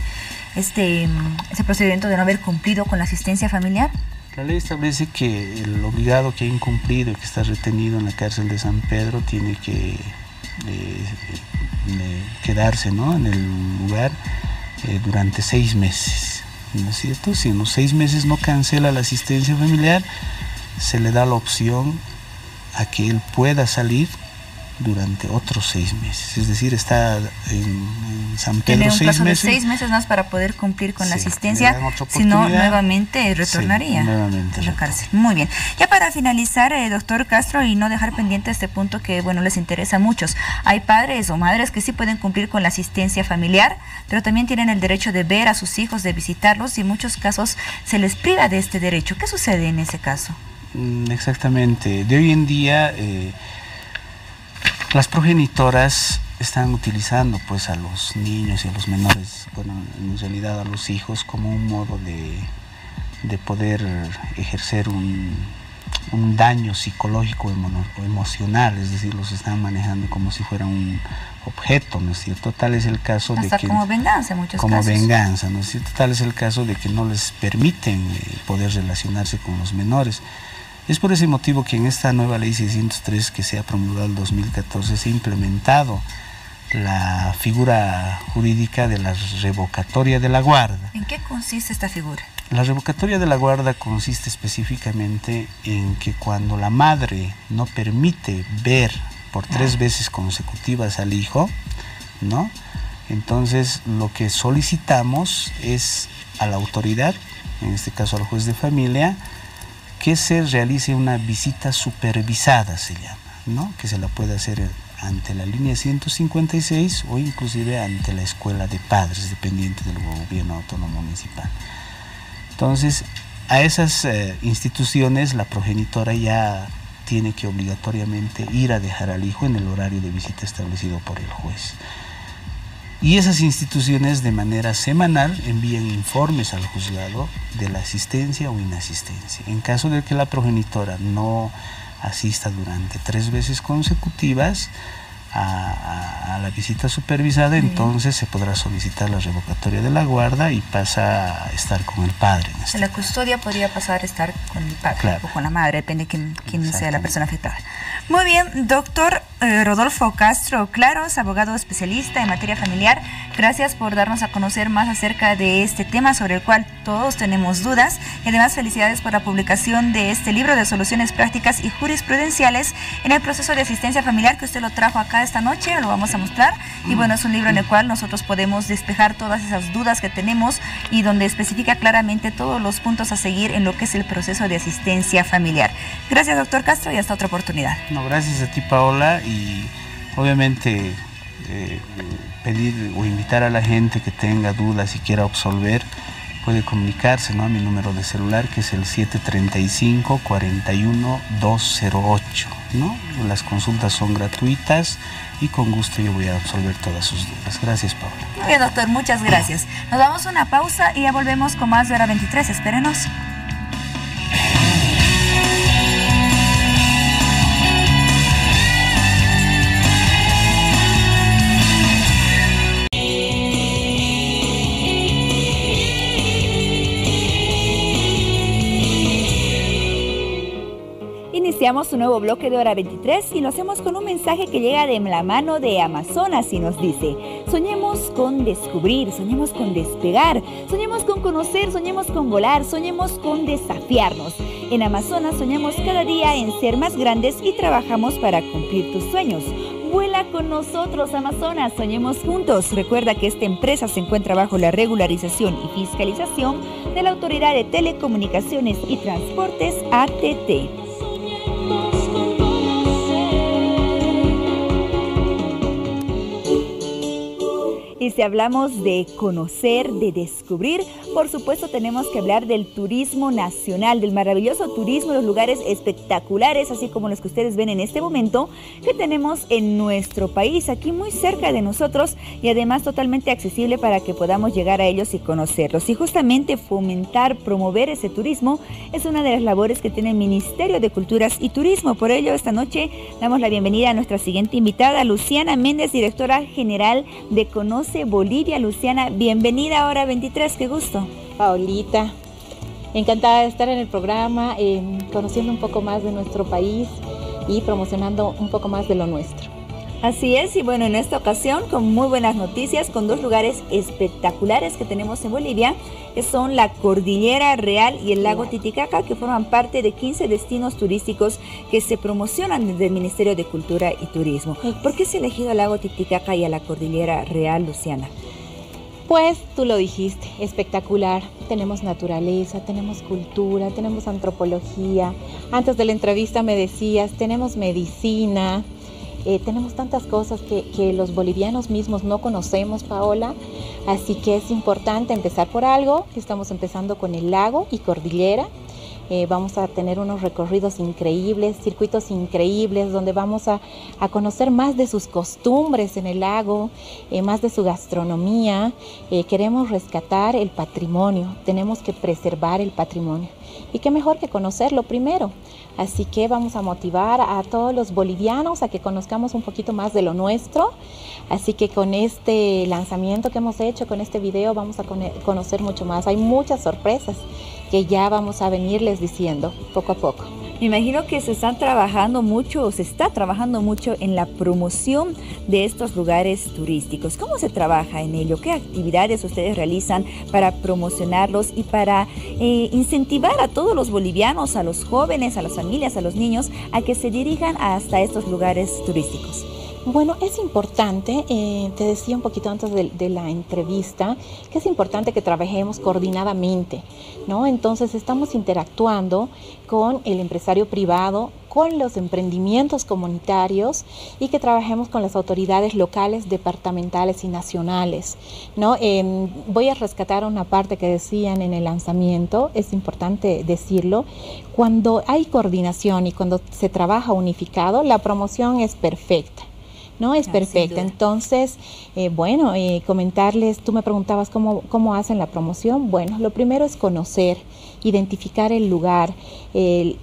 procedimiento de no haber cumplido con la asistencia familiar? La ley establece que el obligado que ha incumplido y que está retenido en la cárcel de San Pedro tiene que quedarse, ¿no?, en el lugar durante 6 meses, ¿no es cierto? Si en los 6 meses no cancela la asistencia familiar, se le da la opción a que él pueda salir durante otros 6 meses, es decir, está en San Pedro 6 meses. Tiene un plazo de 6 meses más para poder cumplir con la asistencia, si no nuevamente retornaría a la cárcel. Muy bien. Ya para finalizar, doctor Castro, y no dejar pendiente este punto que, bueno, les interesa a muchos. Hay padres o madres que sí pueden cumplir con la asistencia familiar, pero también tienen el derecho de ver a sus hijos, de visitarlos, y en muchos casos se les priva de este derecho. ¿Qué sucede en ese caso? Exactamente. De hoy en día, las progenitoras están utilizando pues a los niños y a los menores, bueno, en realidad a los hijos, como un modo de poder ejercer un daño psicológico o emocional, es decir, los están manejando como si fuera un objeto, ¿no es cierto? Tal es el caso de que... Hasta como venganza en muchos casos. Como venganza, ¿no es cierto? Tal es el caso de que no les permiten poder relacionarse con los menores. Es por ese motivo que en esta nueva ley 603 que se ha promulgado en 2014 se ha implementado la figura jurídica de la revocatoria de la guarda. ¿En qué consiste esta figura? La revocatoria de la guarda consiste específicamente en que cuando la madre no permite ver por 3 veces consecutivas al hijo, ¿no?, entonces lo que solicitamos es a la autoridad, en este caso al juez de familia, que se realice una visita supervisada, se llama, ¿no?, que se la puede hacer ante la línea 156 o inclusive ante la escuela de padres dependiente del gobierno autónomo municipal. Entonces, a esas instituciones la progenitora ya tiene que obligatoriamente ir a dejar al hijo en el horario de visita establecido por el juez. Y esas instituciones de manera semanal envían informes al juzgado de la asistencia o inasistencia. En caso de que la progenitora no asista durante 3 veces consecutivas a la visita supervisada, entonces se podrá solicitar la revocatoria de la guarda y pasa a estar con el padre. La custodia podría pasar a estar con el padre, claro, o con la madre, depende de quién sea la persona afectada. Muy bien, doctor Rodolfo Castro Claros, abogado especialista en materia familiar, gracias por darnos a conocer más acerca de este tema sobre el cual todos tenemos dudas, y además felicidades por la publicación de este libro de soluciones prácticas y jurisprudenciales en el proceso de asistencia familiar, que usted lo trajo acá esta noche, lo vamos a mostrar, y bueno, es un libro en el cual nosotros podemos despejar todas esas dudas que tenemos y donde especifica claramente todos los puntos a seguir en lo que es el proceso de asistencia familiar. Gracias, doctor Castro, y hasta otra oportunidad. No, gracias a ti, Paola, y obviamente pedir o invitar a la gente que tenga dudas y quiera absolver, puede comunicarse, ¿no?, a mi número de celular, que es el 735-41-208, ¿no? Las consultas son gratuitas y con gusto yo voy a absolver todas sus dudas. Gracias, Paola. Muy bien, doctor, muchas gracias. Nos damos una pausa y ya volvemos con más de Hora 23. Espérenos. Iniciamos un nuevo bloque de Hora 23 y lo hacemos con un mensaje que llega de la mano de Amazonas y nos dice: soñemos con descubrir, soñemos con despegar, soñemos con conocer, soñemos con volar, soñemos con desafiarnos. En Amazonas soñamos cada día en ser más grandes y trabajamos para cumplir tus sueños. Vuela con nosotros, Amazonas, soñemos juntos. Recuerda que esta empresa se encuentra bajo la regularización y fiscalización de la Autoridad de Telecomunicaciones y Transportes, ATT. Y si hablamos de conocer, de descubrir, por supuesto tenemos que hablar del turismo nacional, del maravilloso turismo, los lugares espectaculares, así como los que ustedes ven en este momento, que tenemos en nuestro país, aquí muy cerca de nosotros y además totalmente accesible para que podamos llegar a ellos y conocerlos. Y justamente fomentar, promover ese turismo es una de las labores que tiene el Ministerio de Culturas y Turismo. Por ello, esta noche damos la bienvenida a nuestra siguiente invitada, Luciana Méndez, directora general de Conoce Bolivia. Luciana, bienvenida a Hora 23, qué gusto. Paolita, encantada de estar en el programa, conociendo un poco más de nuestro país y promocionando un poco más de lo nuestro. Así es, y bueno, en esta ocasión con muy buenas noticias, con 2 lugares espectaculares que tenemos en Bolivia, que son la Cordillera Real y el lago Titicaca, que forman parte de 15 destinos turísticos que se promocionan desde el Ministerio de Cultura y Turismo. ¿Por qué se ha elegido al lago Titicaca y a la Cordillera Real, Luciana? Pues tú lo dijiste, espectacular. Tenemos naturaleza, tenemos cultura, tenemos antropología. Antes de la entrevista me decías, tenemos medicina. Tenemos tantas cosas que los bolivianos mismos no conocemos, Paola, así que es importante empezar por algo. Estamos empezando con el lago y cordillera. Vamos a tener unos recorridos increíbles, circuitos increíbles, donde vamos a conocer más de sus costumbres en el lago, más de su gastronomía. Queremos rescatar el patrimonio, tenemos que preservar el patrimonio. Y qué mejor que conocerlo primero. Así que vamos a motivar a todos los bolivianos a que conozcamos un poquito más de lo nuestro. Así que con este lanzamiento que hemos hecho, con este video, vamos a conocer mucho más. Hay muchas sorpresas que ya vamos a venirles diciendo poco a poco. Me imagino que se está trabajando mucho en la promoción de estos lugares turísticos. ¿Cómo se trabaja en ello? ¿Qué actividades ustedes realizan para promocionarlos y para incentivar a todos los bolivianos, a los jóvenes, a las familias, a los niños, a que se dirijan hasta estos lugares turísticos? Bueno, es importante, te decía un poquito antes de la entrevista, que es importante que trabajemos coordinadamente, ¿no? Entonces estamos interactuando con el empresario privado, con los emprendimientos comunitarios y que trabajemos con las autoridades locales, departamentales y nacionales, ¿no? Voy a rescatar una parte que decían en el lanzamiento, es importante decirlo, cuando hay coordinación y cuando se trabaja unificado, la promoción es perfecta. No, es perfecta. Entonces, comentarles, tú me preguntabas cómo hacen la promoción. Bueno, lo primero es conocer, identificar el lugar.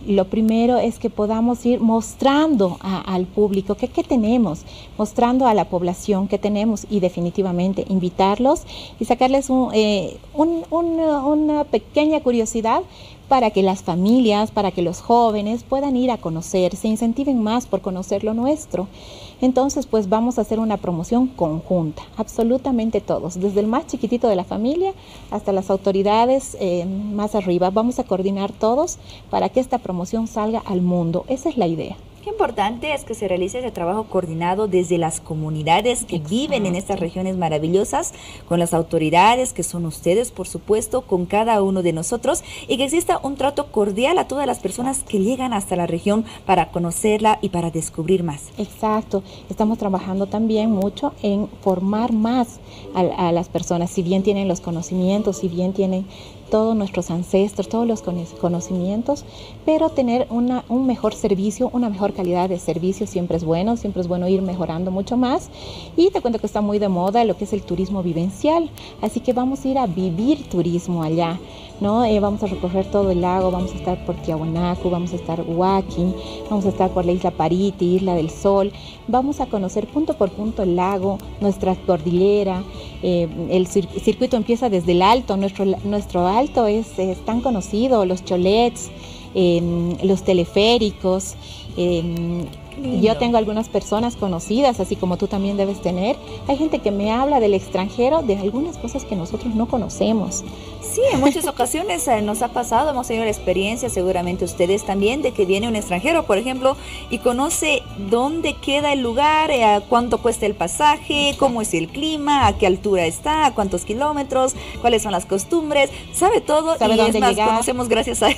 Lo primero es que podamos ir mostrando al público qué tenemos, mostrando a la población qué tenemos y definitivamente invitarlos y sacarles una pequeña curiosidad para que las familias, para que los jóvenes puedan ir a conocer, se incentiven más por conocer lo nuestro. Entonces, pues vamos a hacer una promoción conjunta, absolutamente todos, desde el más chiquitito de la familia hasta las autoridades más arriba. Vamos a coordinar todos para que esta promoción salga al mundo. Esa es la idea. Qué importante es que se realice ese trabajo coordinado desde las comunidades que viven en estas regiones maravillosas, con las autoridades que son ustedes, por supuesto, con cada uno de nosotros, y que exista un trato cordial a todas las personas que llegan hasta la región para conocerla y para descubrir más. Exacto. Estamos trabajando también mucho en formar más a las personas, si bien tienen los conocimientos, si bien tienen todos nuestros ancestros, todos los conocimientos, pero tener un mejor servicio, una mejor calidad de servicio siempre es bueno ir mejorando mucho más. Y te cuento que está muy de moda lo que es el turismo vivencial, así que vamos a ir a vivir turismo allá, ¿no? Vamos a recorrer todo el lago, vamos a estar por Tiahuanaco, vamos a estar Huaqui, vamos a estar por la isla Pariti, Isla del Sol, vamos a conocer punto por punto el lago, nuestra cordillera. El circuito empieza desde el alto, nuestro alto es tan conocido, los cholets, los teleféricos. Yo tengo algunas personas conocidas, así como tú también debes tener. Hay gente que me habla del extranjero, de algunas cosas que nosotros no conocemos. Sí, en muchas ocasiones nos ha pasado, hemos tenido la experiencia, seguramente ustedes también, de que viene un extranjero, por ejemplo, y conoce dónde queda el lugar, cuánto cuesta el pasaje, cómo es el clima, a qué altura está, a cuántos kilómetros, cuáles son las costumbres, sabe todo, sabe y dónde es más, llegar. Conocemos gracias a él,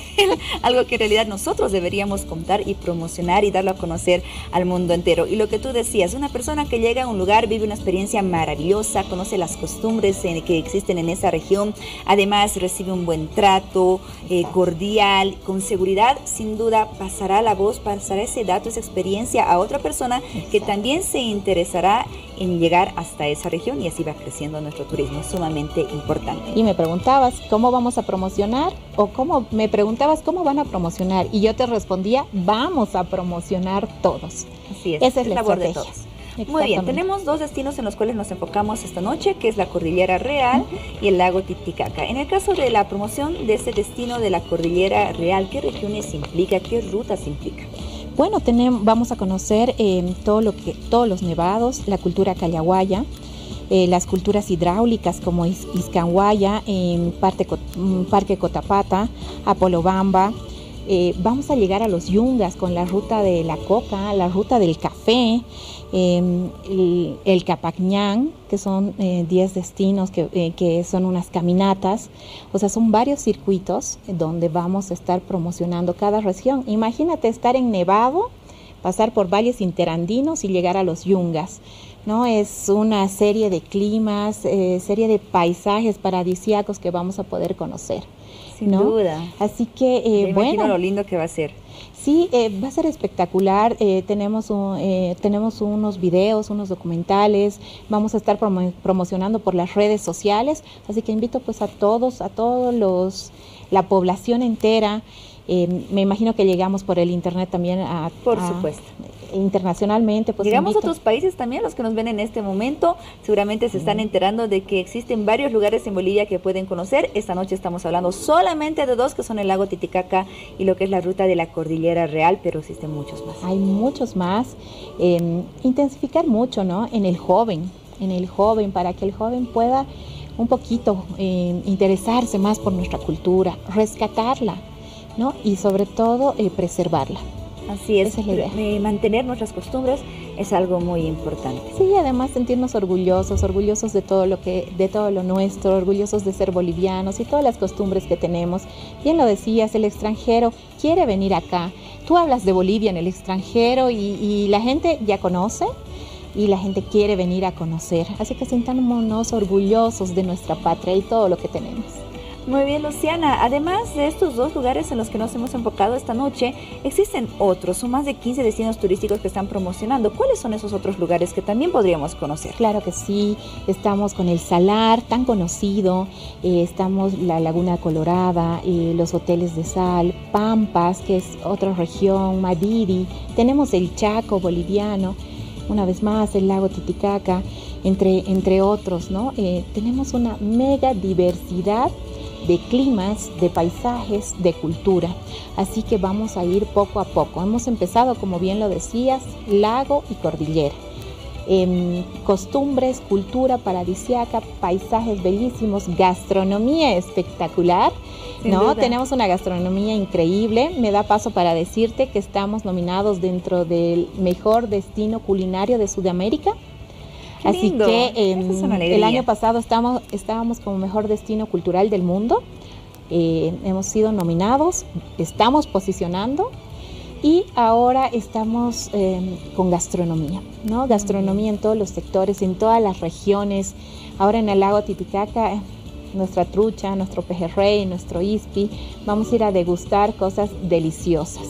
algo que en realidad nosotros deberíamos contar y promocionar y darlo a conocer al mundo entero. Y lo que tú decías, una persona que llega a un lugar vive una experiencia maravillosa, conoce las costumbres que existen en esa región, además recibe un buen trato, cordial, con seguridad, sin duda pasará la voz, pasará ese dato, esa experiencia a otra persona que también se interesará en llegar hasta esa región y así va creciendo nuestro turismo, sumamente importante. Y me preguntabas cómo vamos a promocionar me preguntabas cómo van a promocionar y yo te respondía, vamos a promocionar todos. Así es, esa es la labor de estrategia. todos. Muy bien, tenemos dos destinos en los cuales nos enfocamos esta noche, que es la Cordillera Real y el lago Titicaca. En el caso de la promoción de este destino de la Cordillera Real, ¿qué regiones implica? ¿Qué rutas implica? Bueno, vamos a conocer todos los nevados, la cultura callahuaya, las culturas hidráulicas como Iscanguaya, Parque Cotapata, Apolobamba. Vamos a llegar a los yungas con la ruta de la coca, la ruta del café, el Capacñán, que son 10 destinos que son unas caminatas. O sea, son varios circuitos donde vamos a estar promocionando cada región. Imagínate estar en Nevado, pasar por valles interandinos y llegar a los yungas, ¿no? Es una serie de climas, serie de paisajes paradisíacos que vamos a poder conocer. Sin ¿no? duda. Así que, bueno, lo lindo que va a ser. Sí, va a ser espectacular. Tenemos unos videos, unos documentales. Vamos a estar promocionando por las redes sociales. Así que invito pues a todos la población entera. Me imagino que llegamos por el internet también por supuesto. Internacionalmente. Pues llegamos a otros países también, los que nos ven en este momento seguramente se están enterando de que existen varios lugares en Bolivia que pueden conocer. Esta noche estamos hablando solamente de dos, que son el lago Titicaca y lo que es la ruta de la Cordillera Real, pero existen muchos más. Hay muchos más. Intensificar mucho, ¿no? En el joven, para que el joven pueda un poquito interesarse más por nuestra cultura, rescatarla, ¿no? Y sobre todo preservarla. Así es, Esa es la idea. Mantener nuestras costumbres es algo muy importante. Sí, además sentirnos orgullosos de todo lo nuestro, orgullosos de ser bolivianos y todas las costumbres que tenemos. Bien lo decías, el extranjero quiere venir acá. Tú hablas de Bolivia en el extranjero y la gente ya conoce y la gente quiere venir a conocer. Así que sintámonos orgullosos de nuestra patria y todo lo que tenemos. Muy bien, Luciana. Además de estos dos lugares en los que nos hemos enfocado esta noche, existen otros, son más de 15 destinos turísticos que están promocionando. ¿Cuáles son esos otros lugares que también podríamos conocer? Claro que sí, estamos con el Salar, tan conocido, estamos la Laguna Colorada, los hoteles de sal, Pampas, que es otra región, Madiri, tenemos el Chaco boliviano, una vez más el lago Titicaca, entre otros, ¿no? Tenemos una mega diversidad de climas, de paisajes, de cultura. Así que vamos a ir poco a poco. Hemos empezado, como bien lo decías, lago y cordillera. Costumbres, cultura paradisíaca, paisajes bellísimos, gastronomía espectacular, ¿no? Tenemos una gastronomía increíble. Me da paso para decirte que estamos nominados dentro del mejor destino culinario de Sudamérica. Así que el año pasado estábamos como mejor destino cultural del mundo. Hemos sido nominados, estamos posicionando y ahora estamos con gastronomía, ¿no? Gastronomía en todos los sectores, en todas las regiones. Ahora en el lago Titicaca, nuestra trucha, nuestro pejerrey, nuestro ispi, vamos a ir a degustar cosas deliciosas.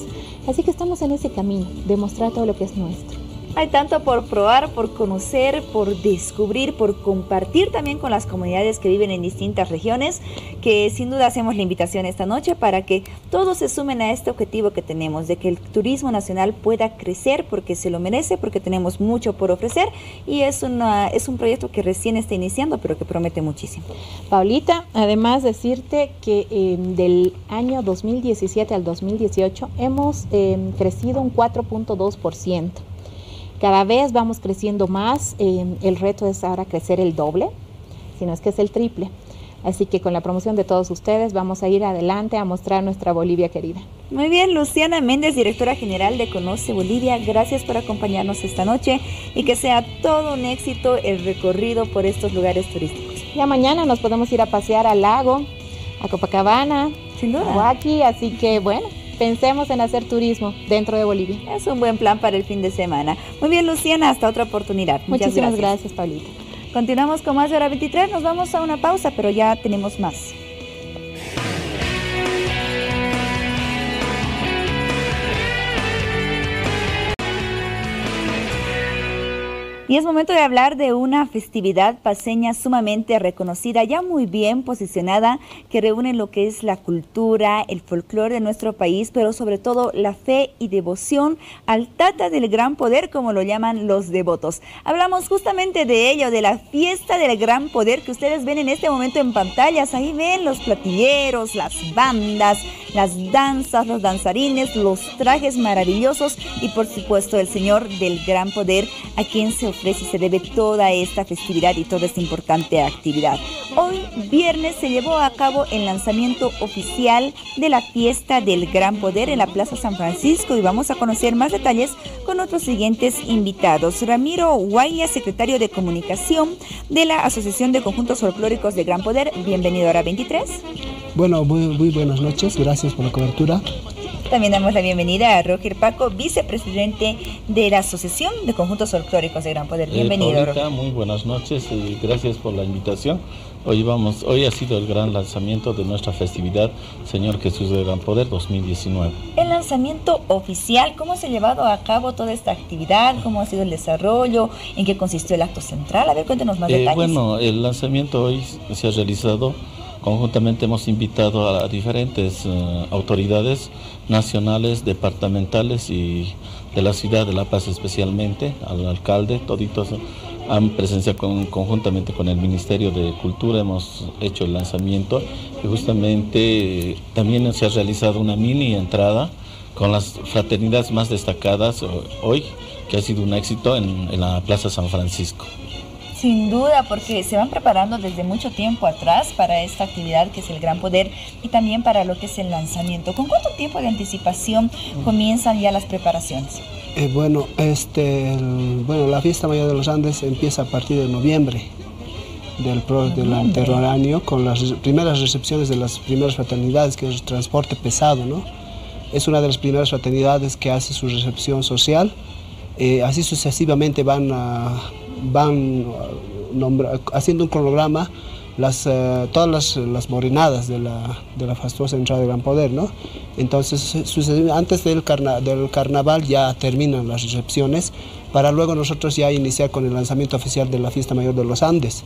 Así que estamos en ese camino de mostrar todo lo que es nuestro. Hay tanto por probar, por conocer, por descubrir, por compartir también con las comunidades que viven en distintas regiones, que sin duda hacemos la invitación esta noche para que todos se sumen a este objetivo que tenemos, de que el turismo nacional pueda crecer porque se lo merece, porque tenemos mucho por ofrecer y es un proyecto que recién está iniciando, pero que promete muchísimo. Paulita, además decirte que del año 2017 al 2018 hemos crecido un 4.2%. Cada vez vamos creciendo más, el reto es ahora crecer el doble, si no es que es el triple. Así que con la promoción de todos ustedes vamos a ir adelante a mostrar nuestra Bolivia querida. Muy bien, Luciana Méndez, directora general de Conoce Bolivia, gracias por acompañarnos esta noche y que sea todo un éxito el recorrido por estos lugares turísticos. Ya mañana nos podemos ir a pasear al lago, a Copacabana, sin duda, a Huaki, así que bueno. Pensemos en hacer turismo dentro de Bolivia. Es un buen plan para el fin de semana. Muy bien, Luciana, hasta otra oportunidad. Muchísimas gracias, Paulita. Continuamos con más de Hora 23. Nos vamos a una pausa, pero ya tenemos más. Y es momento de hablar de una festividad paceña sumamente reconocida, ya muy bien posicionada, que reúne lo que es la cultura, el folclore de nuestro país, pero sobre todo la fe y devoción al Tata del Gran Poder, como lo llaman los devotos. Hablamos justamente de ello, de la fiesta del Gran Poder que ustedes ven en este momento en pantallas. Ahí ven los platilleros, las bandas, las danzas, los danzarines, los trajes maravillosos y por supuesto el Señor del Gran Poder, a quien se ofrece y se debe toda esta festividad y toda esta importante actividad. Hoy, viernes, se llevó a cabo el lanzamiento oficial de la fiesta del Gran Poder en la Plaza San Francisco y vamos a conocer más detalles con nuestros siguientes invitados. Ramiro Guaya, secretario de Comunicación de la Asociación de Conjuntos Folclóricos de Gran Poder. Bienvenido a Hora 23. Bueno, muy buenas noches, gracias por la cobertura. También damos la bienvenida a Roger Paco, vicepresidente de la Asociación de Conjuntos Folclóricos de Gran Poder. Bienvenido, Roger. Muy buenas noches y gracias por la invitación. Hoy ha sido el gran lanzamiento de nuestra festividad Señor Jesús del Gran Poder 2019. El lanzamiento oficial, ¿cómo se ha llevado a cabo toda esta actividad? ¿Cómo ha sido el desarrollo? ¿En qué consistió el acto central? A ver, cuéntenos más detalles. Bueno, el lanzamiento hoy se ha realizado. Conjuntamente hemos invitado a diferentes autoridades nacionales, departamentales y de la ciudad de La Paz especialmente, al alcalde, toditos han presenciado conjuntamente con el Ministerio de Cultura, hemos hecho el lanzamiento y justamente también se ha realizado una mini entrada con las fraternidades más destacadas hoy, que ha sido un éxito en la Plaza San Francisco. Sin duda, porque se van preparando desde mucho tiempo atrás para esta actividad que es el Gran Poder y también para lo que es el lanzamiento. ¿Con cuánto tiempo de anticipación comienzan ya las preparaciones? Bueno, la Fiesta Mayor de los Andes empieza a partir de noviembre del anterior año, con las primeras recepciones de las primeras fraternidades, que es el transporte pesado, ¿no? Es una de las primeras fraternidades que hace su recepción social. Así sucesivamente van haciendo un cronograma todas las morenadas de la fastuosa entrada de Gran Poder, ¿no? Entonces, antes del carnaval ya terminan las recepciones, para luego nosotros ya iniciar con el lanzamiento oficial de la Fiesta Mayor de los Andes.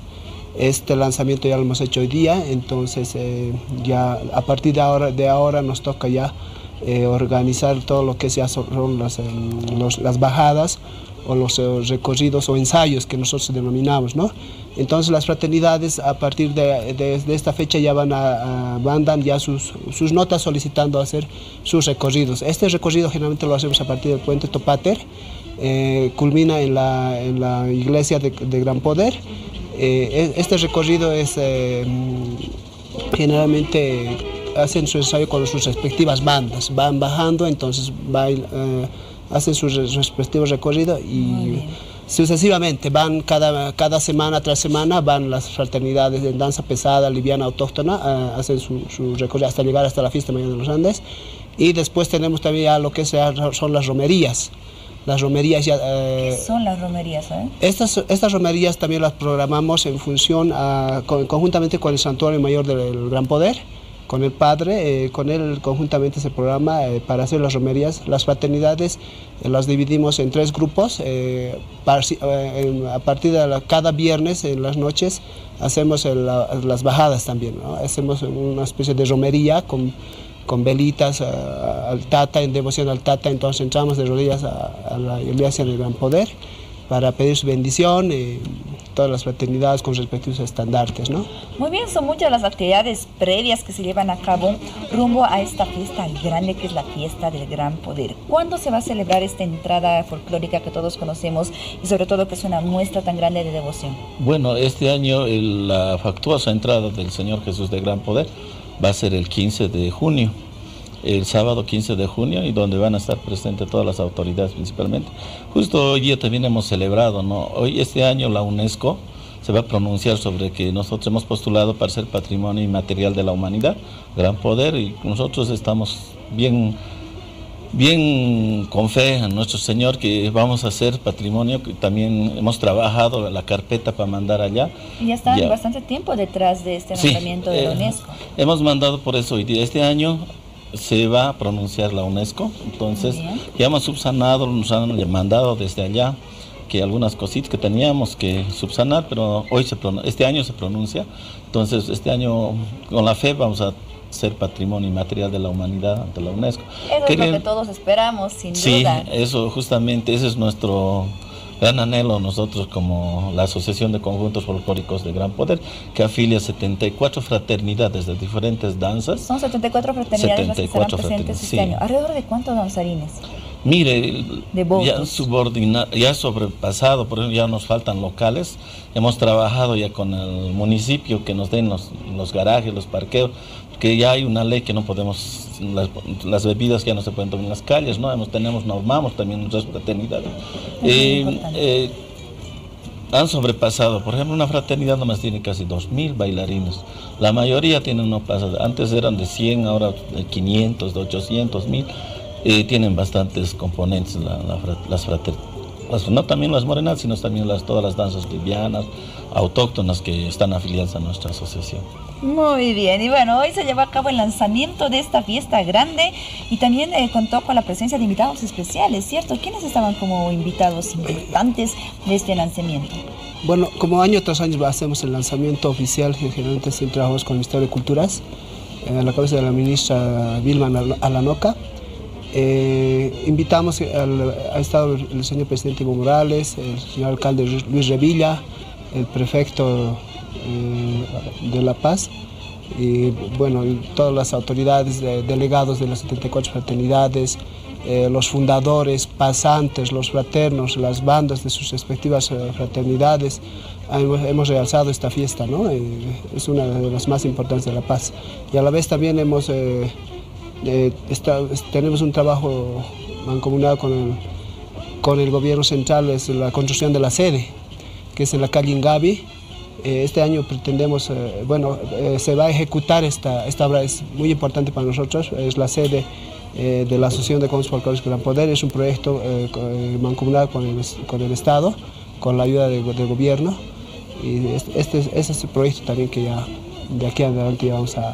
Este lanzamiento ya lo hemos hecho hoy día, entonces ya a partir de ahora nos toca ya organizar todo lo que ya son las bajadas o los recorridos o ensayos que nosotros denominamos, ¿no? Entonces las fraternidades a partir de esta fecha ya mandan ya sus notas solicitando hacer sus recorridos. Este recorrido generalmente lo hacemos a partir del puente Topater, culmina en la iglesia de Gran Poder. Este recorrido es generalmente hacen su ensayo con sus respectivas bandas, van bajando, entonces hacen su respectivo recorrido y sucesivamente van cada semana tras semana, van las fraternidades de danza pesada, liviana, autóctona, hacen su recorrido hasta llegar hasta la Fiesta Mayor de los Andes. Y después tenemos también ya lo que son las romerías. Las romerías ya... ¿Qué son las romerías? Estas romerías también las programamos en función, conjuntamente con el Santuario Mayor del Gran Poder, con el Padre, con él conjuntamente se programa para hacer las romerías. Las fraternidades las dividimos en 3 grupos, a partir de cada viernes en las noches hacemos las bajadas también, ¿no? Hacemos una especie de romería con velitas al Tata, en devoción al Tata, entonces entramos de rodillas a la iglesia del Gran Poder para pedir su bendición, todas las fraternidades con respectivos estandartes, ¿no? Muy bien, son muchas las actividades previas que se llevan a cabo rumbo a esta fiesta grande que es la Fiesta del Gran Poder. ¿Cuándo se va a celebrar esta entrada folclórica que todos conocemos y sobre todo que es una muestra tan grande de devoción? Bueno, este año la fastuosa entrada del Señor Jesús de Gran Poder va a ser el 15 de junio, el sábado 15 de junio, y donde van a estar presentes todas las autoridades principalmente. Justo hoy día también hemos celebrado, ¿no? Este año la UNESCO se va a pronunciar sobre que nosotros hemos postulado para ser Patrimonio Inmaterial de la Humanidad, Gran Poder, y nosotros estamos bien con fe en nuestro Señor que vamos a ser patrimonio, que también hemos trabajado la carpeta para mandar allá. Y ya están bastante tiempo detrás de este nombramiento de la UNESCO. Hemos mandado por eso hoy día. Este año se va a pronunciar la UNESCO, entonces ya hemos subsanado, nos han mandado desde allá que algunas cositas que teníamos que subsanar, pero este año se pronuncia, entonces este año con la fe vamos a ser Patrimonio Inmaterial de la Humanidad ante la UNESCO. Eso es lo que todos esperamos, sin duda. Sí, eso justamente, ese es nuestro gran anhelo nosotros como la Asociación de Conjuntos Folclóricos de Gran Poder, que afilia 74 fraternidades de diferentes danzas. Son 74 fraternidades las que estarán presentes este año. ¿Alrededor de cuántos danzarines? Mire, ya sobrepasado, por ejemplo, ya nos faltan locales. Hemos trabajado ya con el municipio que nos den los garajes, los parqueos, que ya hay una ley que no podemos, las bebidas ya no se pueden tomar en las calles, ¿no? Normamos también nuestras fraternidades. Han sobrepasado, por ejemplo, una fraternidad nomás tiene casi 2.000 bailarines. La mayoría tienen una plaza, antes eran de 100, ahora de 500, de 800, 1.000. Tienen bastantes componentes las fraternidades. No también las morenas, sino también todas las danzas livianas, autóctonas que están afiliadas a nuestra asociación. Muy bien, y bueno, hoy se llevó a cabo el lanzamiento de esta fiesta grande y también contó con la presencia de invitados especiales, ¿cierto? ¿Quiénes estaban como invitados importantes de este lanzamiento? Bueno, como año tras año hacemos el lanzamiento oficial, generalmente siempre trabajamos con el Ministerio de Culturas, a la cabeza de la ministra Vilma Alanoca. Invitamos, ha estado el señor presidente Evo Morales, el señor alcalde Luis Revilla, el prefecto de La Paz, y bueno, todas las autoridades, delegados de las 74 fraternidades, los fundadores, pasantes, los fraternos, las bandas de sus respectivas fraternidades, hemos realzado esta fiesta, ¿no? Es una de las más importantes de La Paz. Y a la vez también tenemos un trabajo mancomunado con el gobierno central, es la construcción de la sede, que es en la calle Ingavi. Este año pretendemos, se va a ejecutar esta obra, es muy importante para nosotros, es la sede de la Asociación de Conjuntos Folclóricos Gran Poder, es un proyecto mancomunado con el Estado, con la ayuda del gobierno, y ese es el proyecto también que ya de aquí en adelante ya vamos a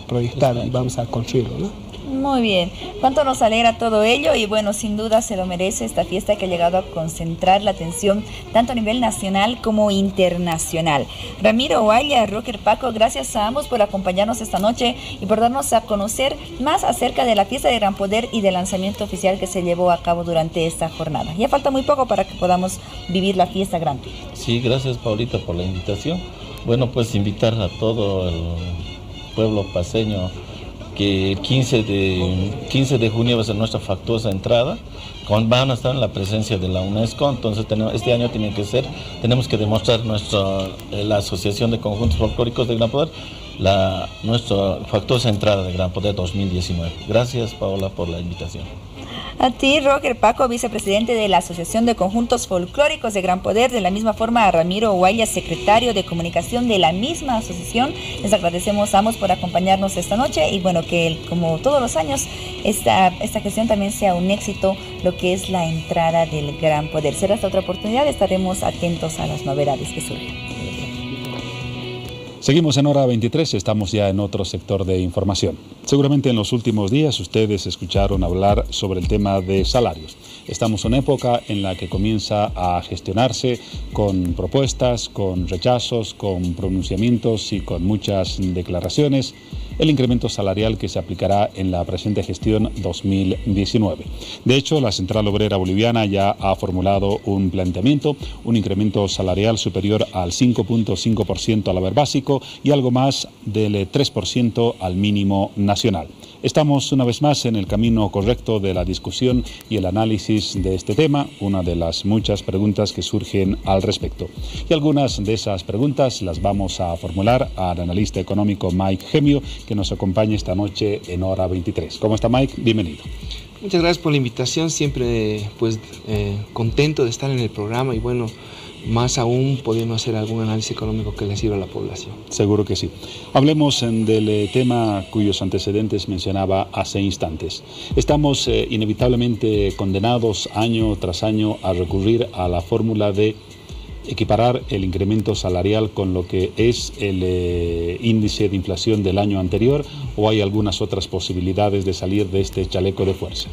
proyectar y vamos a construirlo, ¿no? Muy bien, cuánto nos alegra todo ello y bueno, sin duda se lo merece esta fiesta que ha llegado a concentrar la atención tanto a nivel nacional como internacional. Ramiro Guaya, Rocker Paco, gracias a ambos por acompañarnos esta noche y por darnos a conocer más acerca de la fiesta de Gran Poder y del lanzamiento oficial que se llevó a cabo durante esta jornada. Ya falta muy poco para que podamos vivir la fiesta grande. Sí, gracias Paulita por la invitación. Bueno, pues invitar a todo el pueblo paceño que el 15 de junio va a ser nuestra fastuosa entrada, van a estar en la presencia de la UNESCO, entonces este año tenemos que demostrar la Asociación de Conjuntos Folclóricos de Gran Poder, nuestra fastuosa entrada de Gran Poder 2019. Gracias Paola por la invitación. A ti, Roger Paco, vicepresidente de la Asociación de Conjuntos Folclóricos de Gran Poder, de la misma forma a Ramiro Guaya, secretario de comunicación de la misma asociación. Les agradecemos a ambos por acompañarnos esta noche y bueno, que como todos los años, esta gestión también sea un éxito, lo que es la entrada del Gran Poder. Será esta otra oportunidad, estaremos atentos a las novedades que surgen. Seguimos en Hora 23, estamos ya en otro sector de información. Seguramente en los últimos días ustedes escucharon hablar sobre el tema de salarios. Estamos en una época en la que comienza a gestionarse con propuestas, con rechazos, con pronunciamientos y con muchas declaraciones el incremento salarial que se aplicará en la presente gestión 2019. De hecho, la Central Obrera Boliviana ya ha formulado un planteamiento, un incremento salarial superior al 5.5% al haber básico y algo más del 3% al mínimo nacional. Estamos una vez más en el camino correcto de la discusión y el análisis de este tema, una de las muchas preguntas que surgen al respecto. Y algunas de esas preguntas las vamos a formular al analista económico Mike Gemio, que nos acompaña esta noche en Hora 23. ¿Cómo está Mike? Bienvenido. Muchas gracias por la invitación, siempre contento de estar en el programa y bueno, más aún pudiendo hacer algún análisis económico que le sirva a la población. Seguro que sí. Hablemos del tema cuyos antecedentes mencionaba hace instantes. Estamos inevitablemente condenados año tras año a recurrir a la fórmula de equiparar el incremento salarial con lo que es el índice de inflación del año anterior, o hay algunas otras posibilidades de salir de este chaleco de fuerza.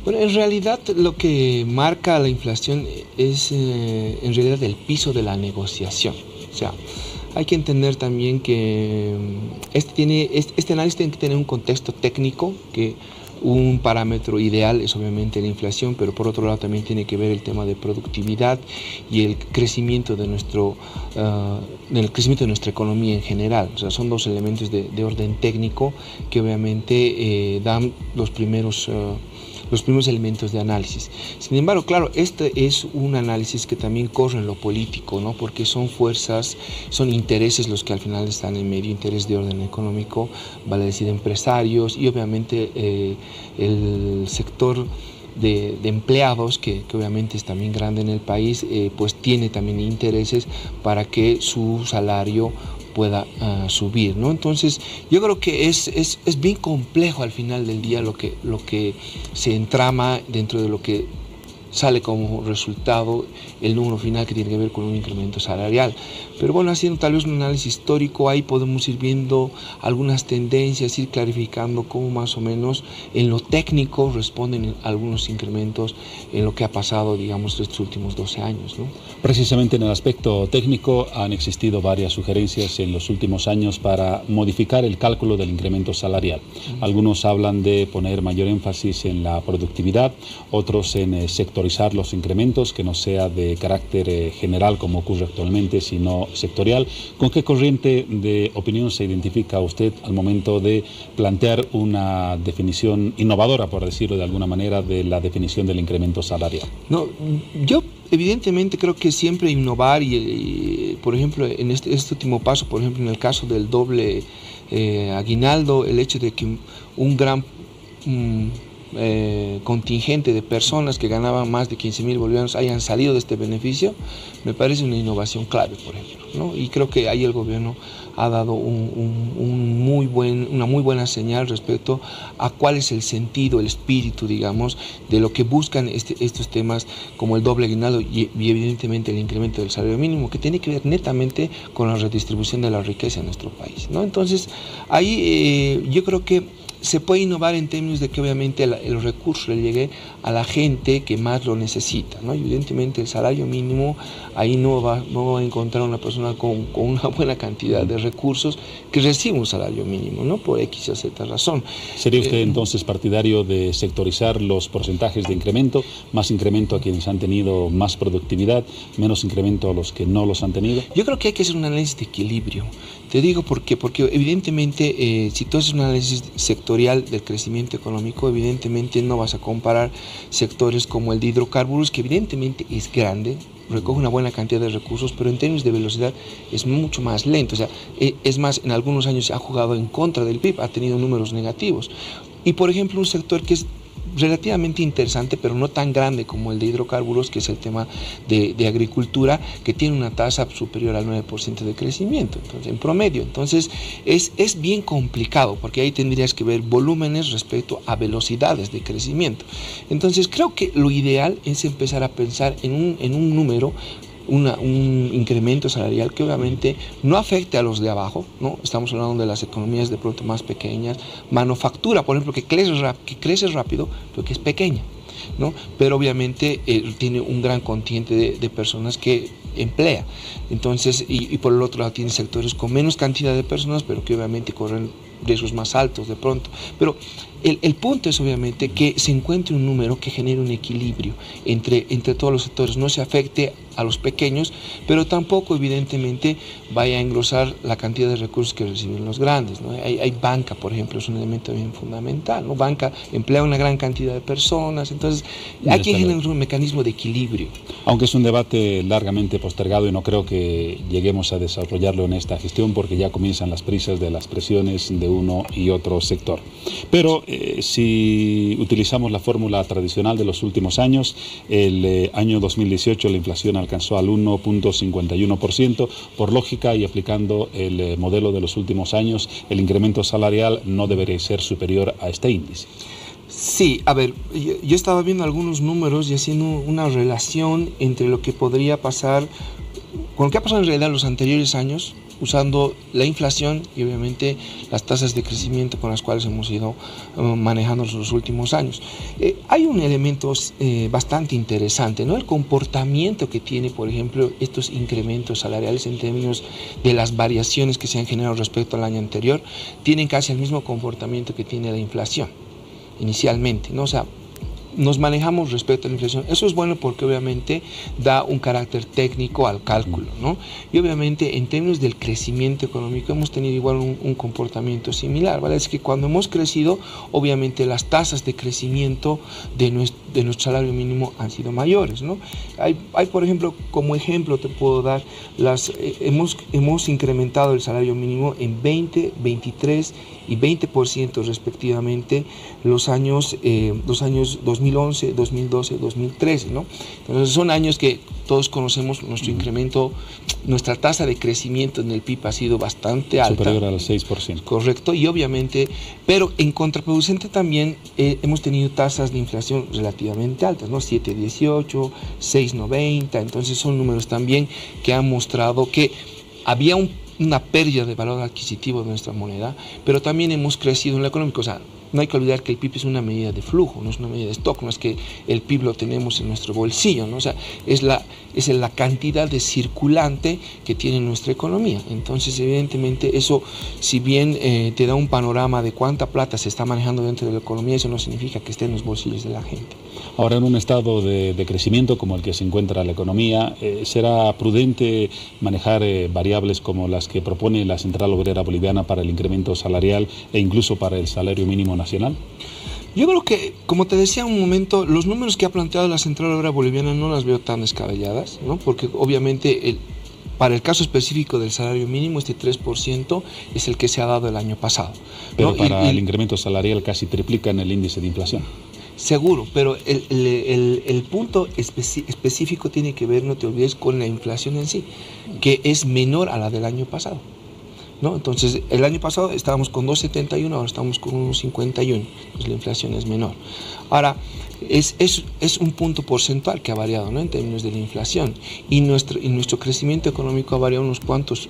Bueno, en realidad lo que marca la inflación es en realidad el piso de la negociación. O sea, hay que entender también que este análisis tiene que tener un contexto técnico, que un parámetro ideal es obviamente la inflación, pero por otro lado también tiene que ver el tema de productividad y el crecimiento de nuestra economía en general. O sea, son dos elementos de orden técnico que obviamente dan los primeros elementos de análisis. Sin embargo, claro, este es un análisis que también corre en lo político, ¿no? Porque son fuerzas, son intereses los que al final están en medio, interés de orden económico, vale decir empresarios y obviamente el sector de empleados, que obviamente es también grande en el país, pues tiene también intereses para que su salario pueda subir, ¿no? Entonces yo creo que es bien complejo al final del día lo que se entrama dentro de lo que sale como resultado el número final, que tiene que ver con un incremento salarial. Pero bueno, haciendo tal vez un análisis histórico, ahí podemos ir viendo algunas tendencias, ir clarificando cómo más o menos en lo técnico responden algunos incrementos en lo que ha pasado, digamos, estos últimos 12 años, ¿no? Precisamente en el aspecto técnico han existido varias sugerencias en los últimos años para modificar el cálculo del incremento salarial. Algunos hablan de poner mayor énfasis en la productividad, otros en sector sectorizar los incrementos, que no sea de carácter general como ocurre actualmente, sino sectorial. ¿Con qué corriente de opinión se identifica usted al momento de plantear una definición innovadora, por decirlo de alguna manera, de la definición del incremento salarial? No, yo evidentemente creo que siempre innovar y por ejemplo, en este último paso, por ejemplo, en el caso del doble aguinaldo, el hecho de que un gran contingente de personas que ganaban más de 15.000 bolivianos hayan salido de este beneficio, me parece una innovación clave, por ejemplo, ¿no? Y creo que ahí el gobierno ha dado una muy buena señal respecto a cuál es el sentido, el espíritu, digamos, de lo que buscan estos temas como el doble aguinaldo y evidentemente el incremento del salario mínimo, que tiene que ver netamente con la redistribución de la riqueza en nuestro país, ¿no? Entonces, ahí yo creo que se puede innovar en términos de que obviamente el recurso le llegue a la gente que más lo necesita, ¿no? Evidentemente el salario mínimo, ahí no va a encontrar una persona con una buena cantidad de recursos que recibe un salario mínimo, ¿no? Por X o Z razón. ¿Sería usted entonces partidario de sectorizar los porcentajes de incremento, más incremento a quienes han tenido más productividad, menos incremento a los que no los han tenido? Yo creo que hay que hacer un análisis de equilibrio. Te digo por qué, porque evidentemente si tú haces un análisis sectorial del crecimiento económico, evidentemente no vas a comparar sectores como el de hidrocarburos, que evidentemente es grande, recoge una buena cantidad de recursos, pero en términos de velocidad es mucho más lento. O sea, es más, en algunos años se ha jugado en contra del PIB, ha tenido números negativos. Y por ejemplo, un sector que es relativamente interesante, pero no tan grande como el de hidrocarburos, que es el tema de agricultura, que tiene una tasa superior al 9% de crecimiento, entonces, en promedio. Entonces, es bien complicado, porque ahí tendrías que ver volúmenes respecto a velocidades de crecimiento. Entonces, creo que lo ideal es empezar a pensar en un número, un incremento salarial que obviamente no afecte a los de abajo, ¿no? Estamos hablando de las economías de pronto más pequeñas, manufactura, por ejemplo, que crece rápido, pero que es pequeña, ¿no? Pero obviamente tiene un gran contingente de personas que emplea. Entonces, y por el otro lado tiene sectores con menos cantidad de personas, pero que obviamente corren riesgos más altos de pronto. Pero el punto es obviamente que se encuentre un número que genere un equilibrio entre todos los sectores, no se afecte a los pequeños, pero tampoco evidentemente vaya a engrosar la cantidad de recursos que reciben los grandes, ¿no? Hay banca, por ejemplo, es un elemento bien fundamental, ¿no? Banca emplea una gran cantidad de personas, entonces hay que generar un mecanismo de equilibrio. Aunque es un debate largamente postergado y no creo que lleguemos a desarrollarlo en esta gestión, porque ya comienzan las prisas de las presiones de uno y otro sector. Pero si utilizamos la fórmula tradicional de los últimos años, el año 2018 la inflación alcanzó al 1.51%, por lógica y aplicando el modelo de los últimos años, el incremento salarial no debería ser superior a este índice. Sí, a ver, yo estaba viendo algunos números y haciendo una relación entre lo que podría pasar, con lo que ha pasado en realidad en los anteriores años, usando la inflación y obviamente las tasas de crecimiento con las cuales hemos ido manejando los últimos años. Hay un elemento bastante interesante, ¿no? El comportamiento que tiene, por ejemplo, estos incrementos salariales en términos de las variaciones que se han generado respecto al año anterior, tienen casi el mismo comportamiento que tiene la inflación inicialmente, ¿no? O sea, nos manejamos respecto a la inflación. Eso es bueno porque obviamente da un carácter técnico al cálculo, ¿no? Y obviamente en términos del crecimiento económico hemos tenido igual un comportamiento similar, ¿vale? Es que cuando hemos crecido, obviamente las tasas de crecimiento de nuestro salario mínimo han sido mayores, ¿no? Hay por ejemplo, como ejemplo te puedo dar, hemos incrementado el salario mínimo en 20, 23 y 20% respectivamente los años 2011, 2012, 2013, ¿no? Entonces son años que todos conocemos, nuestro incremento, nuestra tasa de crecimiento en el PIB ha sido bastante alta. Superior al 6%. Correcto, y obviamente, pero en contraproducente también hemos tenido tasas de inflación relativamente altas, ¿no? 7.18, 6.90, entonces son números también que han mostrado que había una pérdida de valor adquisitivo de nuestra moneda, pero también hemos crecido en lo económico, o sea, no hay que olvidar que el PIB es una medida de flujo, no es una medida de stock, no es que el PIB lo tenemos en nuestro bolsillo, ¿no? O sea, es la cantidad de circulante que tiene nuestra economía. Entonces, evidentemente, eso, si bien te da un panorama de cuánta plata se está manejando dentro de la economía, eso no significa que esté en los bolsillos de la gente. Ahora, en un estado de crecimiento como el que se encuentra la economía, ¿será prudente manejar variables como las que propone la Central Obrera Boliviana para el incremento salarial e incluso para el salario mínimo nacional? Yo creo que, como te decía un momento, los números que ha planteado la Central Obrera Boliviana no las veo tan descabelladas, ¿no? Porque obviamente para el caso específico del salario mínimo, este 3% es el que se ha dado el año pasado, ¿no? Pero para el incremento salarial casi triplican el índice de inflación. Seguro, pero el punto específico tiene que ver, no te olvides, con la inflación en sí, que es menor a la del año pasado, ¿no? Entonces, el año pasado estábamos con 2,71, ahora estamos con 1,51, pues la inflación es menor. Ahora, es un punto porcentual que ha variado, ¿no? En términos de la inflación, y nuestro crecimiento económico ha variado unos cuantos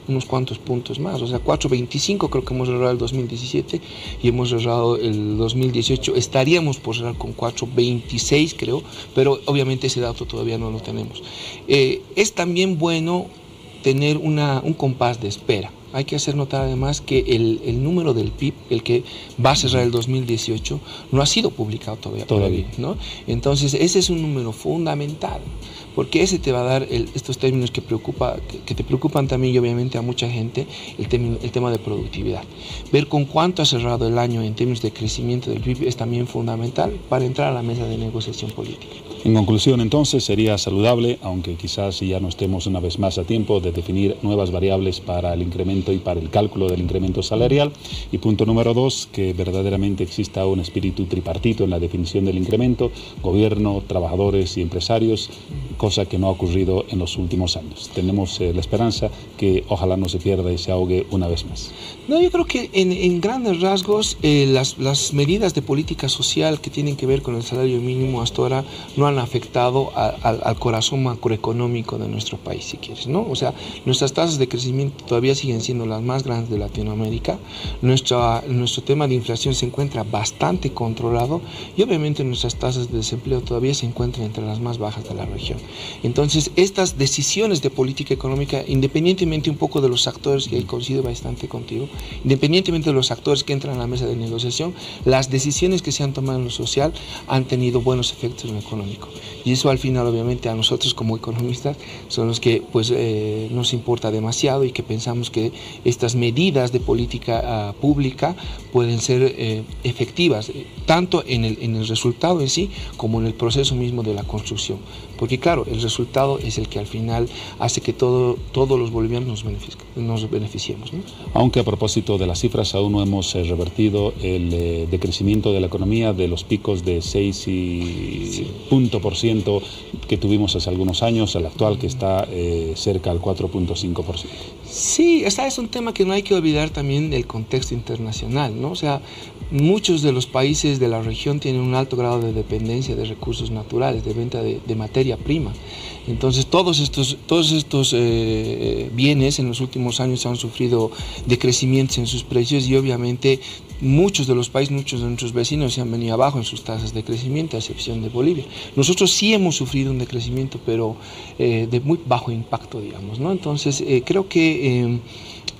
puntos más, o sea, 4,25 creo que hemos cerrado el 2017 y hemos cerrado el 2018, estaríamos por cerrar con 4,26 creo, pero obviamente ese dato todavía no lo tenemos. Es también bueno tener un compás de espera. Hay que hacer notar además que el número del PIB, el que va a cerrar el 2018, no ha sido publicado todavía, ¿no? Entonces ese es un número fundamental, porque ese te va a dar estos términos que te preocupan también y obviamente a mucha gente, el tema de productividad. Ver con cuánto ha cerrado el año en términos de crecimiento del PIB es también fundamental para entrar a la mesa de negociación política. En conclusión, entonces, sería saludable, aunque quizás ya no estemos una vez más a tiempo de definir nuevas variables para el incremento y para el cálculo del incremento salarial. Y punto número 2, que verdaderamente exista un espíritu tripartito en la definición del incremento, gobierno, trabajadores y empresarios, cosa que no ha ocurrido en los últimos años. Tenemos la esperanza que ojalá no se pierda y se ahogue una vez más. No, yo creo que en grandes rasgos las medidas de política social que tienen que ver con el salario mínimo hasta ahora no han afectado al corazón macroeconómico de nuestro país, si quieres, ¿no? O sea, nuestras tasas de crecimiento todavía siguen siendo las más grandes de Latinoamérica, nuestro tema de inflación se encuentra bastante controlado y obviamente nuestras tasas de desempleo todavía se encuentran entre las más bajas de la región. Entonces, estas decisiones de política económica, independientemente un poco de los actores, que coincido bastante contigo, independientemente de los actores que entran a la mesa de negociación, las decisiones que se han tomado en lo social han tenido buenos efectos en lo económico. Y eso al final, obviamente, a nosotros como economistas son los que nos importa demasiado y que pensamos que estas medidas de política pública pueden ser efectivas, tanto en el resultado en sí como en el proceso mismo de la construcción. Porque claro, el resultado es el que al final hace que todos los bolivianos nos beneficiemos, ¿no? Aunque a propósito de las cifras, aún no hemos revertido el decrecimiento de la economía de los picos de 6% que tuvimos hace algunos años, el actual que está cerca al 4,5%. Sí, ese es un tema que no hay que olvidar también del contexto internacional, ¿no? O sea, muchos de los países de la región tienen un alto grado de dependencia de recursos naturales, de venta de materia prima. Entonces todos estos bienes en los últimos años han sufrido decrecimientos en sus precios y obviamente muchos de los países, muchos de nuestros vecinos se han venido abajo en sus tasas de crecimiento, a excepción de Bolivia. Nosotros sí hemos sufrido un decrecimiento, pero de muy bajo impacto, digamos, ¿no? Entonces creo que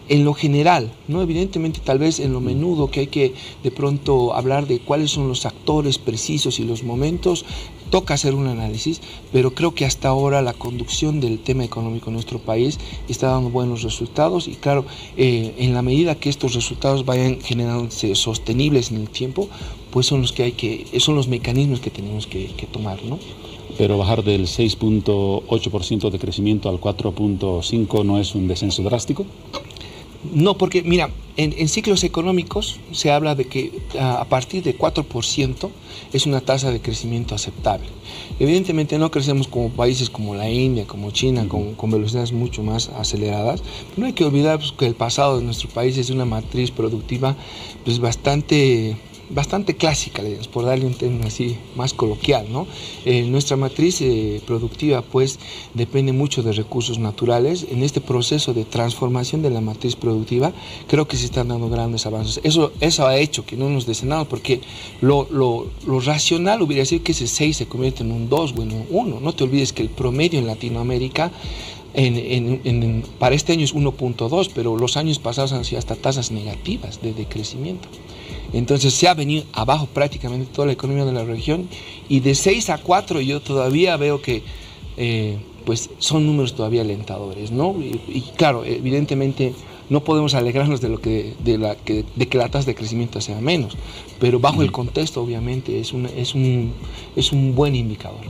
en lo general, ¿no? Evidentemente tal vez en lo menudo que hay que de pronto hablar de cuáles son los actores precisos y los momentos, toca hacer un análisis, pero creo que hasta ahora la conducción del tema económico en nuestro país está dando buenos resultados y claro, en la medida que estos resultados vayan generándose sostenibles en el tiempo, pues son los mecanismos que tenemos que tomar, ¿no? Pero bajar del 6,8% de crecimiento al 4,5% no es un descenso drástico. No, porque mira, en ciclos económicos se habla de que a partir de 4% es una tasa de crecimiento aceptable. Evidentemente no crecemos como países como la India, como China, con velocidades mucho más aceleradas, pero no hay que olvidar que el pasado de nuestro país es una matriz productiva pues bastante bastante clásica, digamos, por darle un término así más coloquial, ¿no? Nuestra matriz productiva pues depende mucho de recursos naturales. En este proceso de transformación de la matriz productiva creo que se están dando grandes avances. Eso ha hecho que no nos decenamos, porque lo racional hubiera sido que ese 6 se convierte en un 2 o en un 1. No te olvides que el promedio en Latinoamérica para este año es 1.2, pero los años pasados han sido hasta tasas negativas de crecimiento. Entonces se ha venido abajo prácticamente toda la economía de la región, y de 6 a 4 yo todavía veo que pues son números todavía alentadores, ¿no? Y claro, evidentemente no podemos alegrarnos de que la tasa de crecimiento sea menos, pero bajo el contexto obviamente es un buen indicador.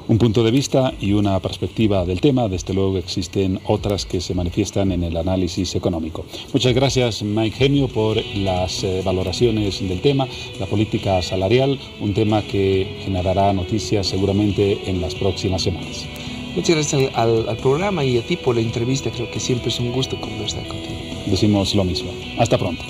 Un punto de vista y una perspectiva del tema. Desde luego existen otras que se manifiestan en el análisis económico. Muchas gracias, Mike Gemio, por las valoraciones del tema, la política salarial, un tema que generará noticias seguramente en las próximas semanas. Muchas gracias al programa y a ti por la entrevista. Creo que siempre es un gusto conversar contigo. Decimos lo mismo. Hasta pronto.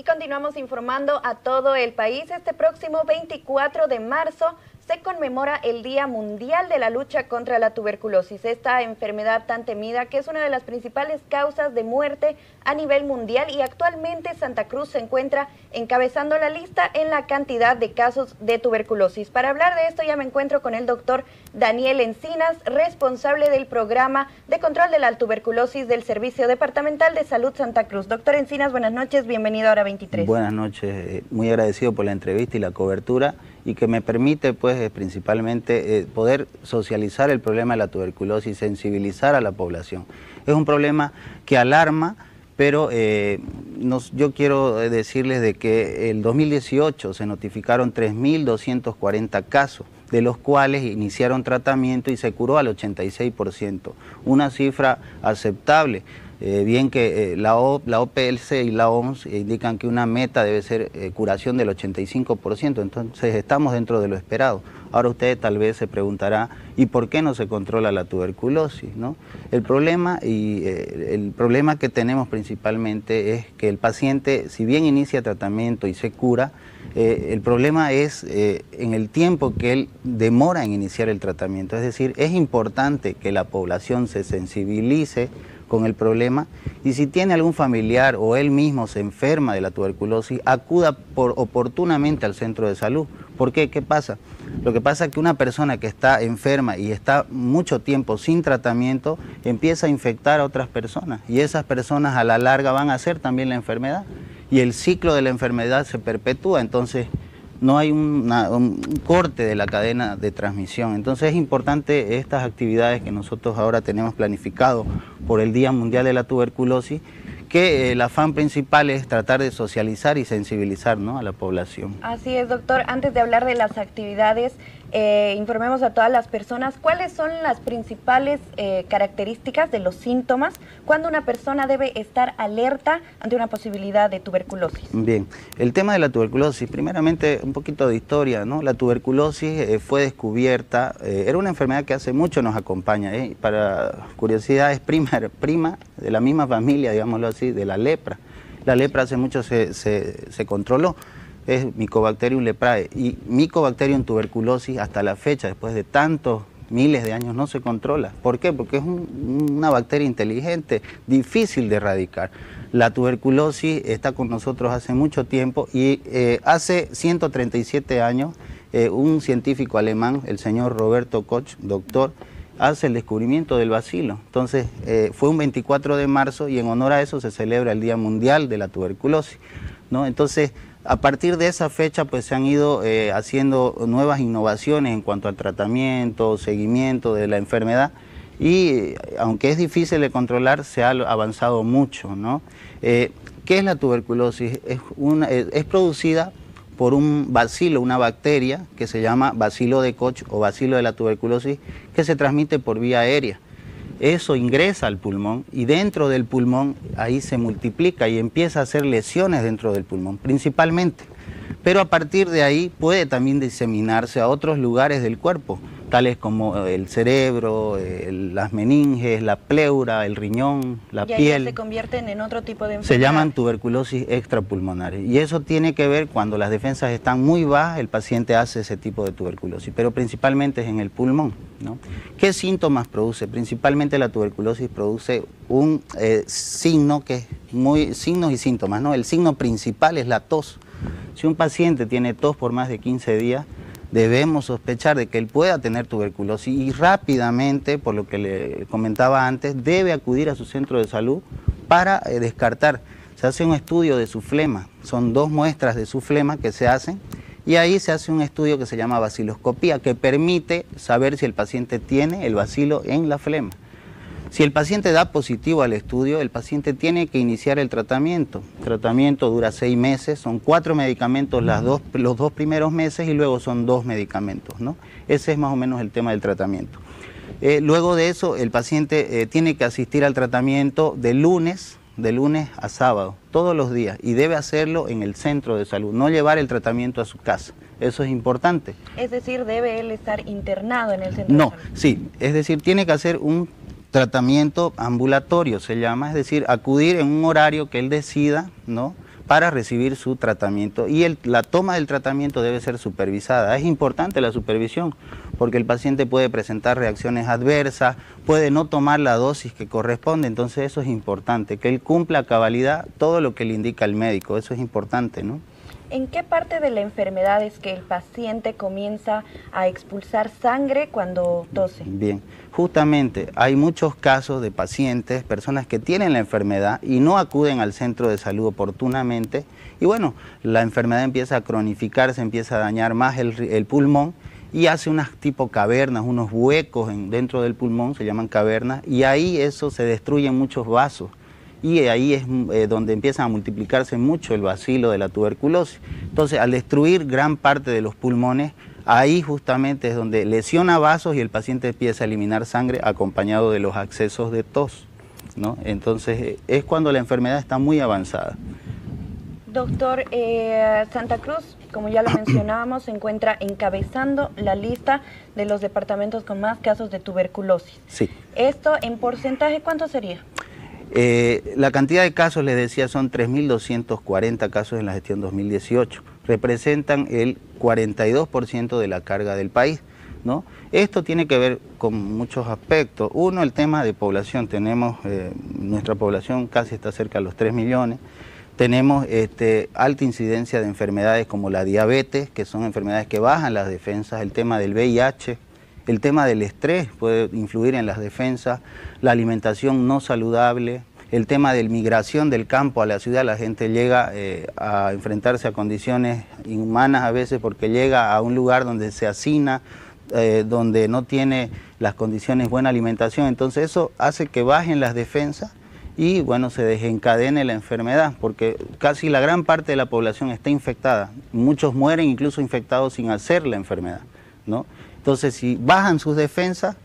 Continuamos informando a todo el país. Este próximo 24 de marzo se conmemora el Día Mundial de la Lucha contra la Tuberculosis, esta enfermedad tan temida que es una de las principales causas de muerte a nivel mundial, y actualmente Santa Cruz se encuentra encabezando la lista en la cantidad de casos de tuberculosis. Para hablar de esto ya me encuentro con el doctor Daniel Encinas, responsable del programa de control de la tuberculosis del Servicio Departamental de Salud Santa Cruz. Doctor Encinas, buenas noches, bienvenido a Hora 23. Buenas noches, muy agradecido por la entrevista y la cobertura, y que me permite pues principalmente poder socializar el problema de la tuberculosis, sensibilizar a la población. Es un problema que alarma, pero yo quiero decirles de que el 2018 se notificaron 3.240 casos, de los cuales iniciaron tratamiento y se curó al 86%, una cifra aceptable. Bien que la OPS y la OMS indican que una meta debe ser curación del 85%, entonces estamos dentro de lo esperado. Ahora usted tal vez se preguntará, ¿y por qué no se controla la tuberculosis, ¿no? El problema que tenemos principalmente es que el paciente, si bien inicia tratamiento y se cura, el problema es en el tiempo que él demora en iniciar el tratamiento. Es decir, es importante que la población se sensibilice con el problema, y si tiene algún familiar o él mismo se enferma de la tuberculosis, acuda oportunamente al centro de salud. ¿Por qué? ¿Qué pasa? Lo que pasa es que una persona que está enferma y está mucho tiempo sin tratamiento empieza a infectar a otras personas, y esas personas a la larga van a hacer también la enfermedad, y el ciclo de la enfermedad se perpetúa. Entonces no hay un corte de la cadena de transmisión. Entonces es importante estas actividades que nosotros ahora tenemos planificado por el Día Mundial de la Tuberculosis, que el afán principal es tratar de socializar y sensibilizar, ¿no?, a la población. Así es, doctor. Antes de hablar de las actividades, informemos a todas las personas cuáles son las principales características de los síntomas cuando una persona debe estar alerta ante una posibilidad de tuberculosis. Bien, el tema de la tuberculosis, primeramente un poquito de historia, ¿no? La tuberculosis fue descubierta, era una enfermedad que hace mucho nos acompaña, para curiosidad es prima de la misma familia, digámoslo así, de la lepra. La lepra hace mucho se controló. Es Mycobacterium leprae, y Mycobacterium tuberculosis hasta la fecha, después de tantos miles de años, no se controla. ¿Por qué? Porque es una bacteria inteligente, difícil de erradicar. La tuberculosis está con nosotros hace mucho tiempo, y hace 137 años un científico alemán, el señor Roberto Koch, doctor, hace el descubrimiento del bacilo. Entonces fue un 24 de marzo y en honor a eso se celebra el Día Mundial de la Tuberculosis, ¿no? Entonces, a partir de esa fecha pues se han ido haciendo nuevas innovaciones en cuanto al tratamiento, seguimiento de la enfermedad, y aunque es difícil de controlar, se ha avanzado mucho, ¿no? ¿Qué es la tuberculosis? Es producida por un bacilo, una bacteria que se llama bacilo de Koch o bacilo de la tuberculosis, que se transmite por vía aérea. Eso ingresa al pulmón, y dentro del pulmón ahí se multiplica y empieza a hacer lesiones dentro del pulmón, principalmente. Pero a partir de ahí puede también diseminarse a otros lugares del cuerpo. tales como el cerebro, las meninges, la pleura, el riñón, la piel. Se convierten en otro tipo de Se enfermedad. llaman tuberculosis extrapulmonar. Y eso tiene que ver cuando las defensas están muy bajas, el paciente hace ese tipo de tuberculosis, pero principalmente es en el pulmón, ¿no? ¿Qué síntomas produce? Principalmente la tuberculosis produce un signo que es signos y síntomas, ¿no? El signo principal es la tos. Si un paciente tiene tos por más de 15 días, debemos sospechar de que él pueda tener tuberculosis y rápidamente, por lo que le comentaba antes, debe acudir a su centro de salud para descartar. Se hace un estudio de su flema, son 2 muestras de su flema que se hacen y ahí se hace un estudio que se llama baciloscopía, que permite saber si el paciente tiene el bacilo en la flema. Si el paciente da positivo al estudio, el paciente tiene que iniciar el tratamiento. El tratamiento dura 6 meses, son 4 medicamentos los 2 primeros meses y luego son 2 medicamentos, ¿no? Ese es más o menos el tema del tratamiento. Luego de eso, el paciente tiene que asistir al tratamiento de lunes a sábado, todos los días, y debe hacerlo en el centro de salud, no llevar el tratamiento a su casa. Eso es importante. Es decir, ¿debe él estar internado en el centro No, de salud? sí, es decir, tiene que hacer un tratamiento ambulatorio, se llama, es decir, acudir en un horario que él decida, ¿no?, para recibir su tratamiento. Y la toma del tratamiento debe ser supervisada. Es importante la supervisión, porque el paciente puede presentar reacciones adversas, puede no tomar la dosis que corresponde, entonces eso es importante, que él cumpla a cabalidad todo lo que le indica el médico, eso es importante, ¿no? ¿En qué parte de la enfermedad es que el paciente comienza a expulsar sangre cuando tose? Bien, justamente hay muchos casos de pacientes, personas que tienen la enfermedad y no acuden al centro de salud oportunamente y bueno, la enfermedad empieza a cronificarse, empieza a dañar más el pulmón y hace unas tipo cavernas, unos huecos dentro del pulmón, se llaman cavernas, y ahí eso se destruyen muchos vasos. Y ahí es donde empieza a multiplicarse mucho el bacilo de la tuberculosis. Entonces, al destruir gran parte de los pulmones, ahí justamente es donde lesiona vasos y el paciente empieza a eliminar sangre acompañado de los accesos de tos, ¿no? Entonces, es cuando la enfermedad está muy avanzada. Doctor, Santa Cruz, como ya lo mencionábamos, se encuentra encabezando la lista de los departamentos con más casos de tuberculosis. Sí. ¿Esto en porcentaje cuánto sería? La cantidad de casos, les decía, son 3.240 casos en la gestión 2018. Representan el 42% de la carga del país, ¿no? Esto tiene que ver con muchos aspectos. Uno, el tema de población. Tenemos, nuestra población casi está cerca de los 3 millones. Tenemos alta incidencia de enfermedades como la diabetes, que son enfermedades que bajan las defensas, el tema del VIH, el tema del estrés puede influir en las defensas, la alimentación no saludable, el tema de migración del campo a la ciudad, la gente llega a enfrentarse a condiciones inhumanas a veces porque llega a un lugar donde se hacina, donde no tiene las condiciones de buena alimentación, entonces eso hace que bajen las defensas y bueno, se desencadene la enfermedad, porque casi la gran parte de la población está infectada, muchos mueren incluso infectados sin hacer la enfermedad, ¿no? Entonces, si bajan sus defensas,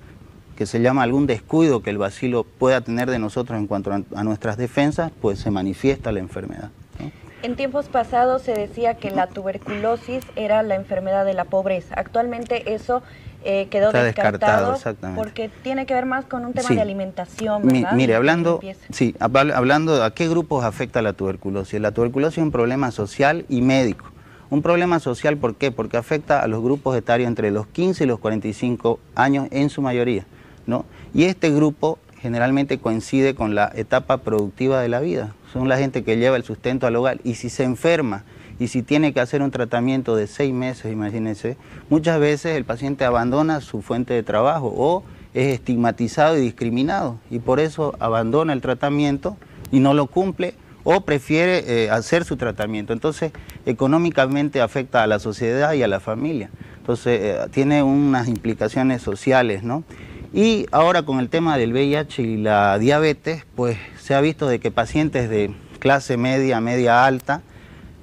que se llama algún descuido que el bacilo pueda tener de nosotros en cuanto a nuestras defensas, pues se manifiesta la enfermedad, ¿no? En tiempos pasados se decía que la tuberculosis era la enfermedad de la pobreza. Actualmente eso quedó descartado exactamente. Porque tiene que ver más con un tema Sí. de alimentación, ¿verdad? Mire, hablando de a qué grupos afecta la tuberculosis es un problema social y médico. Un problema social, ¿por qué? Porque afecta a los grupos etarios entre los 15 y los 45 años en su mayoría, ¿no? Y este grupo generalmente coincide con la etapa productiva de la vida. Son la gente que lleva el sustento al hogar y si se enferma y si tiene que hacer un tratamiento de 6 meses, imagínense, muchas veces el paciente abandona su fuente de trabajo o es estigmatizado y discriminado y por eso abandona el tratamiento y no lo cumple o prefiere hacer su tratamiento. Entonces, económicamente afecta a la sociedad y a la familia. Entonces, tiene unas implicaciones sociales, ¿no? Y ahora con el tema del VIH y la diabetes, pues se ha visto de que pacientes de clase media, media alta,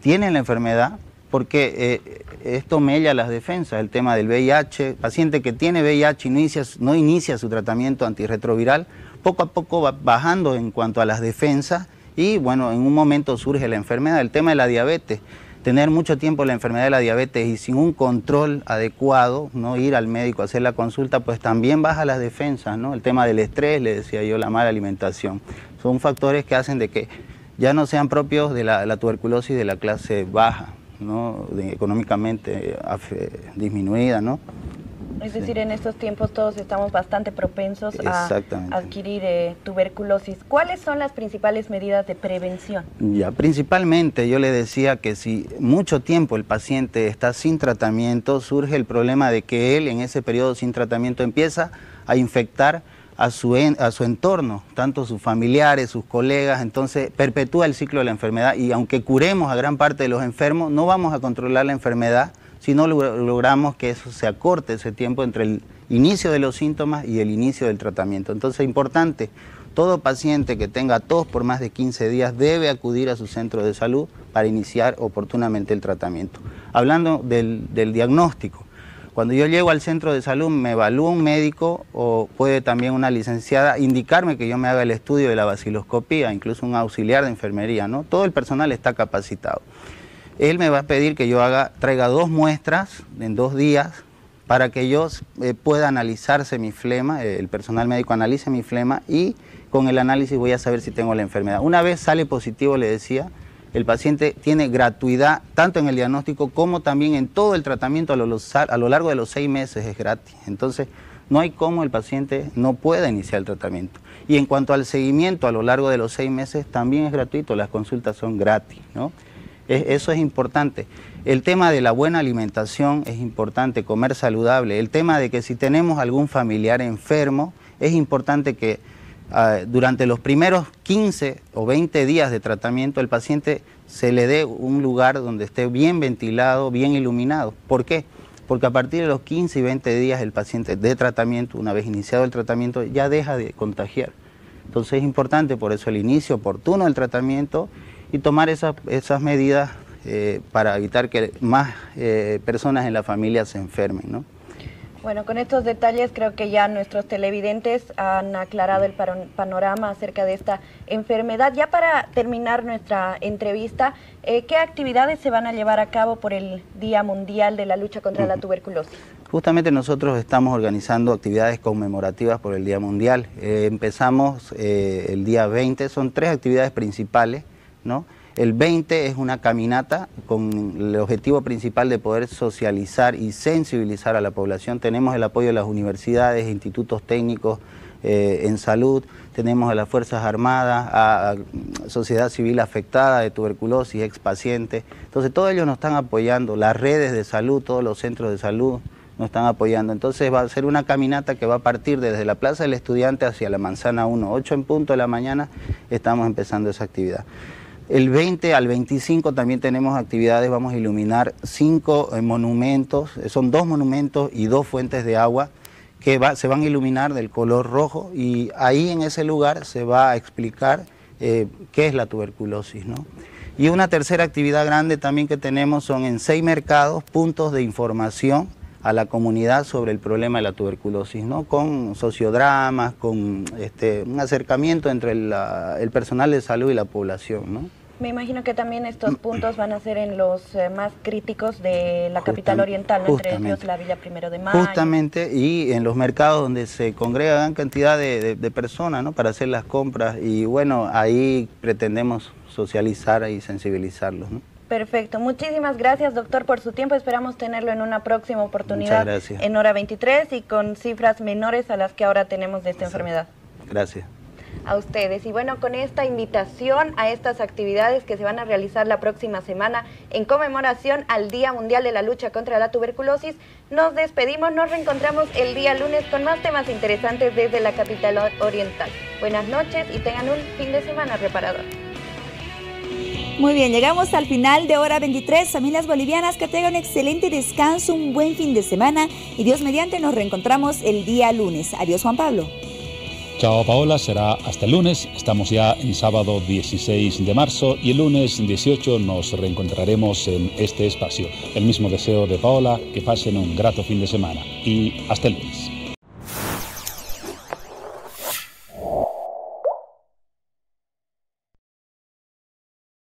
tienen la enfermedad porque esto mella las defensas, el tema del VIH. Paciente que tiene VIH y no inicia su tratamiento antirretroviral, poco a poco va bajando en cuanto a las defensas y bueno, en un momento surge la enfermedad. El tema de la diabetes tener mucho tiempo la enfermedad de la diabetes y sin un control adecuado, no ir al médico a hacer la consulta, pues también baja las defensas, ¿no? El tema del estrés, le decía yo, la mala alimentación. Son factores que hacen de que ya no sean propios de la tuberculosis de la clase baja, ¿no? Económicamente disminuida, ¿no? Es decir, en estos tiempos todos estamos bastante propensos a adquirir tuberculosis. ¿Cuáles son las principales medidas de prevención? Ya, principalmente yo le decía que si mucho tiempo el paciente está sin tratamiento, surge el problema de que él en ese periodo sin tratamiento empieza a infectar a su entorno, tanto sus familiares, sus colegas, entonces perpetúa el ciclo de la enfermedad y aunque curemos a gran parte de los enfermos, no vamos a controlar la enfermedad si no logramos que eso se acorte ese tiempo entre el inicio de los síntomas y el inicio del tratamiento. Entonces es importante, todo paciente que tenga tos por más de 15 días debe acudir a su centro de salud para iniciar oportunamente el tratamiento. Hablando del diagnóstico, cuando yo llego al centro de salud me evalúa un médico o puede también una licenciada indicarme que yo me haga el estudio de la baciloscopía, incluso un auxiliar de enfermería, ¿no? Todo el personal está capacitado. Él me va a pedir que yo traiga 2 muestras en 2 días para que yo pueda analizarse mi flema, el personal médico analice mi flema y con el análisis voy a saber si tengo la enfermedad. Una vez sale positivo, le decía, el paciente tiene gratuidad tanto en el diagnóstico como también en todo el tratamiento a lo largo de los 6 meses es gratis. Entonces no hay cómo el paciente no pueda iniciar el tratamiento. Y en cuanto al seguimiento a lo largo de los 6 meses también es gratuito, las consultas son gratis, ¿no? Eso es importante. El tema de la buena alimentación es importante, comer saludable. El tema de que si tenemos algún familiar enfermo, es importante que durante los primeros 15 o 20 días de tratamiento el paciente se le dé un lugar donde esté bien ventilado, bien iluminado. ¿Por qué? Porque a partir de los 15 y 20 días el paciente de tratamiento, una vez iniciado el tratamiento, ya deja de contagiar. Entonces es importante por eso el inicio oportuno del tratamiento y tomar esas medidas para evitar que más personas en la familia se enfermen, ¿no? Bueno, con estos detalles creo que ya nuestros televidentes han aclarado el panorama acerca de esta enfermedad. Ya para terminar nuestra entrevista, ¿qué actividades se van a llevar a cabo por el Día Mundial de la Lucha contra la Tuberculosis? Justamente nosotros estamos organizando actividades conmemorativas por el Día Mundial. Empezamos el día 20, son 3 actividades principales, ¿no? El 20 es una caminata con el objetivo principal de poder socializar y sensibilizar a la población. Tenemos el apoyo de las universidades, institutos técnicos en salud, tenemos a las Fuerzas Armadas, a sociedad civil afectada de tuberculosis, expacientes. Entonces todos ellos nos están apoyando, las redes de salud, todos los centros de salud nos están apoyando. Entonces va a ser una caminata que va a partir desde la Plaza del Estudiante hacia la Manzana 1, 8 en punto de la mañana estamos empezando esa actividad. El 20 al 25 también tenemos actividades, vamos a iluminar 5 monumentos, son 2 monumentos y 2 fuentes de agua que se van a iluminar del color rojo y ahí en ese lugar se va a explicar qué es la tuberculosis, ¿no? Y una tercera actividad grande también que tenemos son en 6 mercados, puntos de información a la comunidad sobre el problema de la tuberculosis, ¿no? Con sociodramas, con un acercamiento entre el personal de salud y la población, ¿no? Me imagino que también estos puntos van a ser en los más críticos de la capital oriental, ¿no? Entre ellos la Villa Primero de Mayo. Justamente, y en los mercados donde se congrega gran cantidad de personas, ¿no? Para hacer las compras y bueno, ahí pretendemos socializar y sensibilizarlos, ¿no? Perfecto. Muchísimas gracias, doctor, por su tiempo. Esperamos tenerlo en una próxima oportunidad en hora 23 y con cifras menores a las que ahora tenemos de esta enfermedad. Gracias. A ustedes. Y bueno, con esta invitación a estas actividades que se van a realizar la próxima semana en conmemoración al Día Mundial de la Lucha contra la Tuberculosis, nos despedimos, nos reencontramos el día lunes con más temas interesantes desde la capital oriental. Buenas noches y tengan un fin de semana reparador. Muy bien, llegamos al final de hora 23. Familias bolivianas, que tengan un excelente descanso, un buen fin de semana y Dios mediante nos reencontramos el día lunes. Adiós, Juan Pablo. Chao, Paola, será hasta el lunes. Estamos ya en sábado 16 de marzo y el lunes 18 nos reencontraremos en este espacio. El mismo deseo de Paola, que pasen un grato fin de semana y hasta el lunes.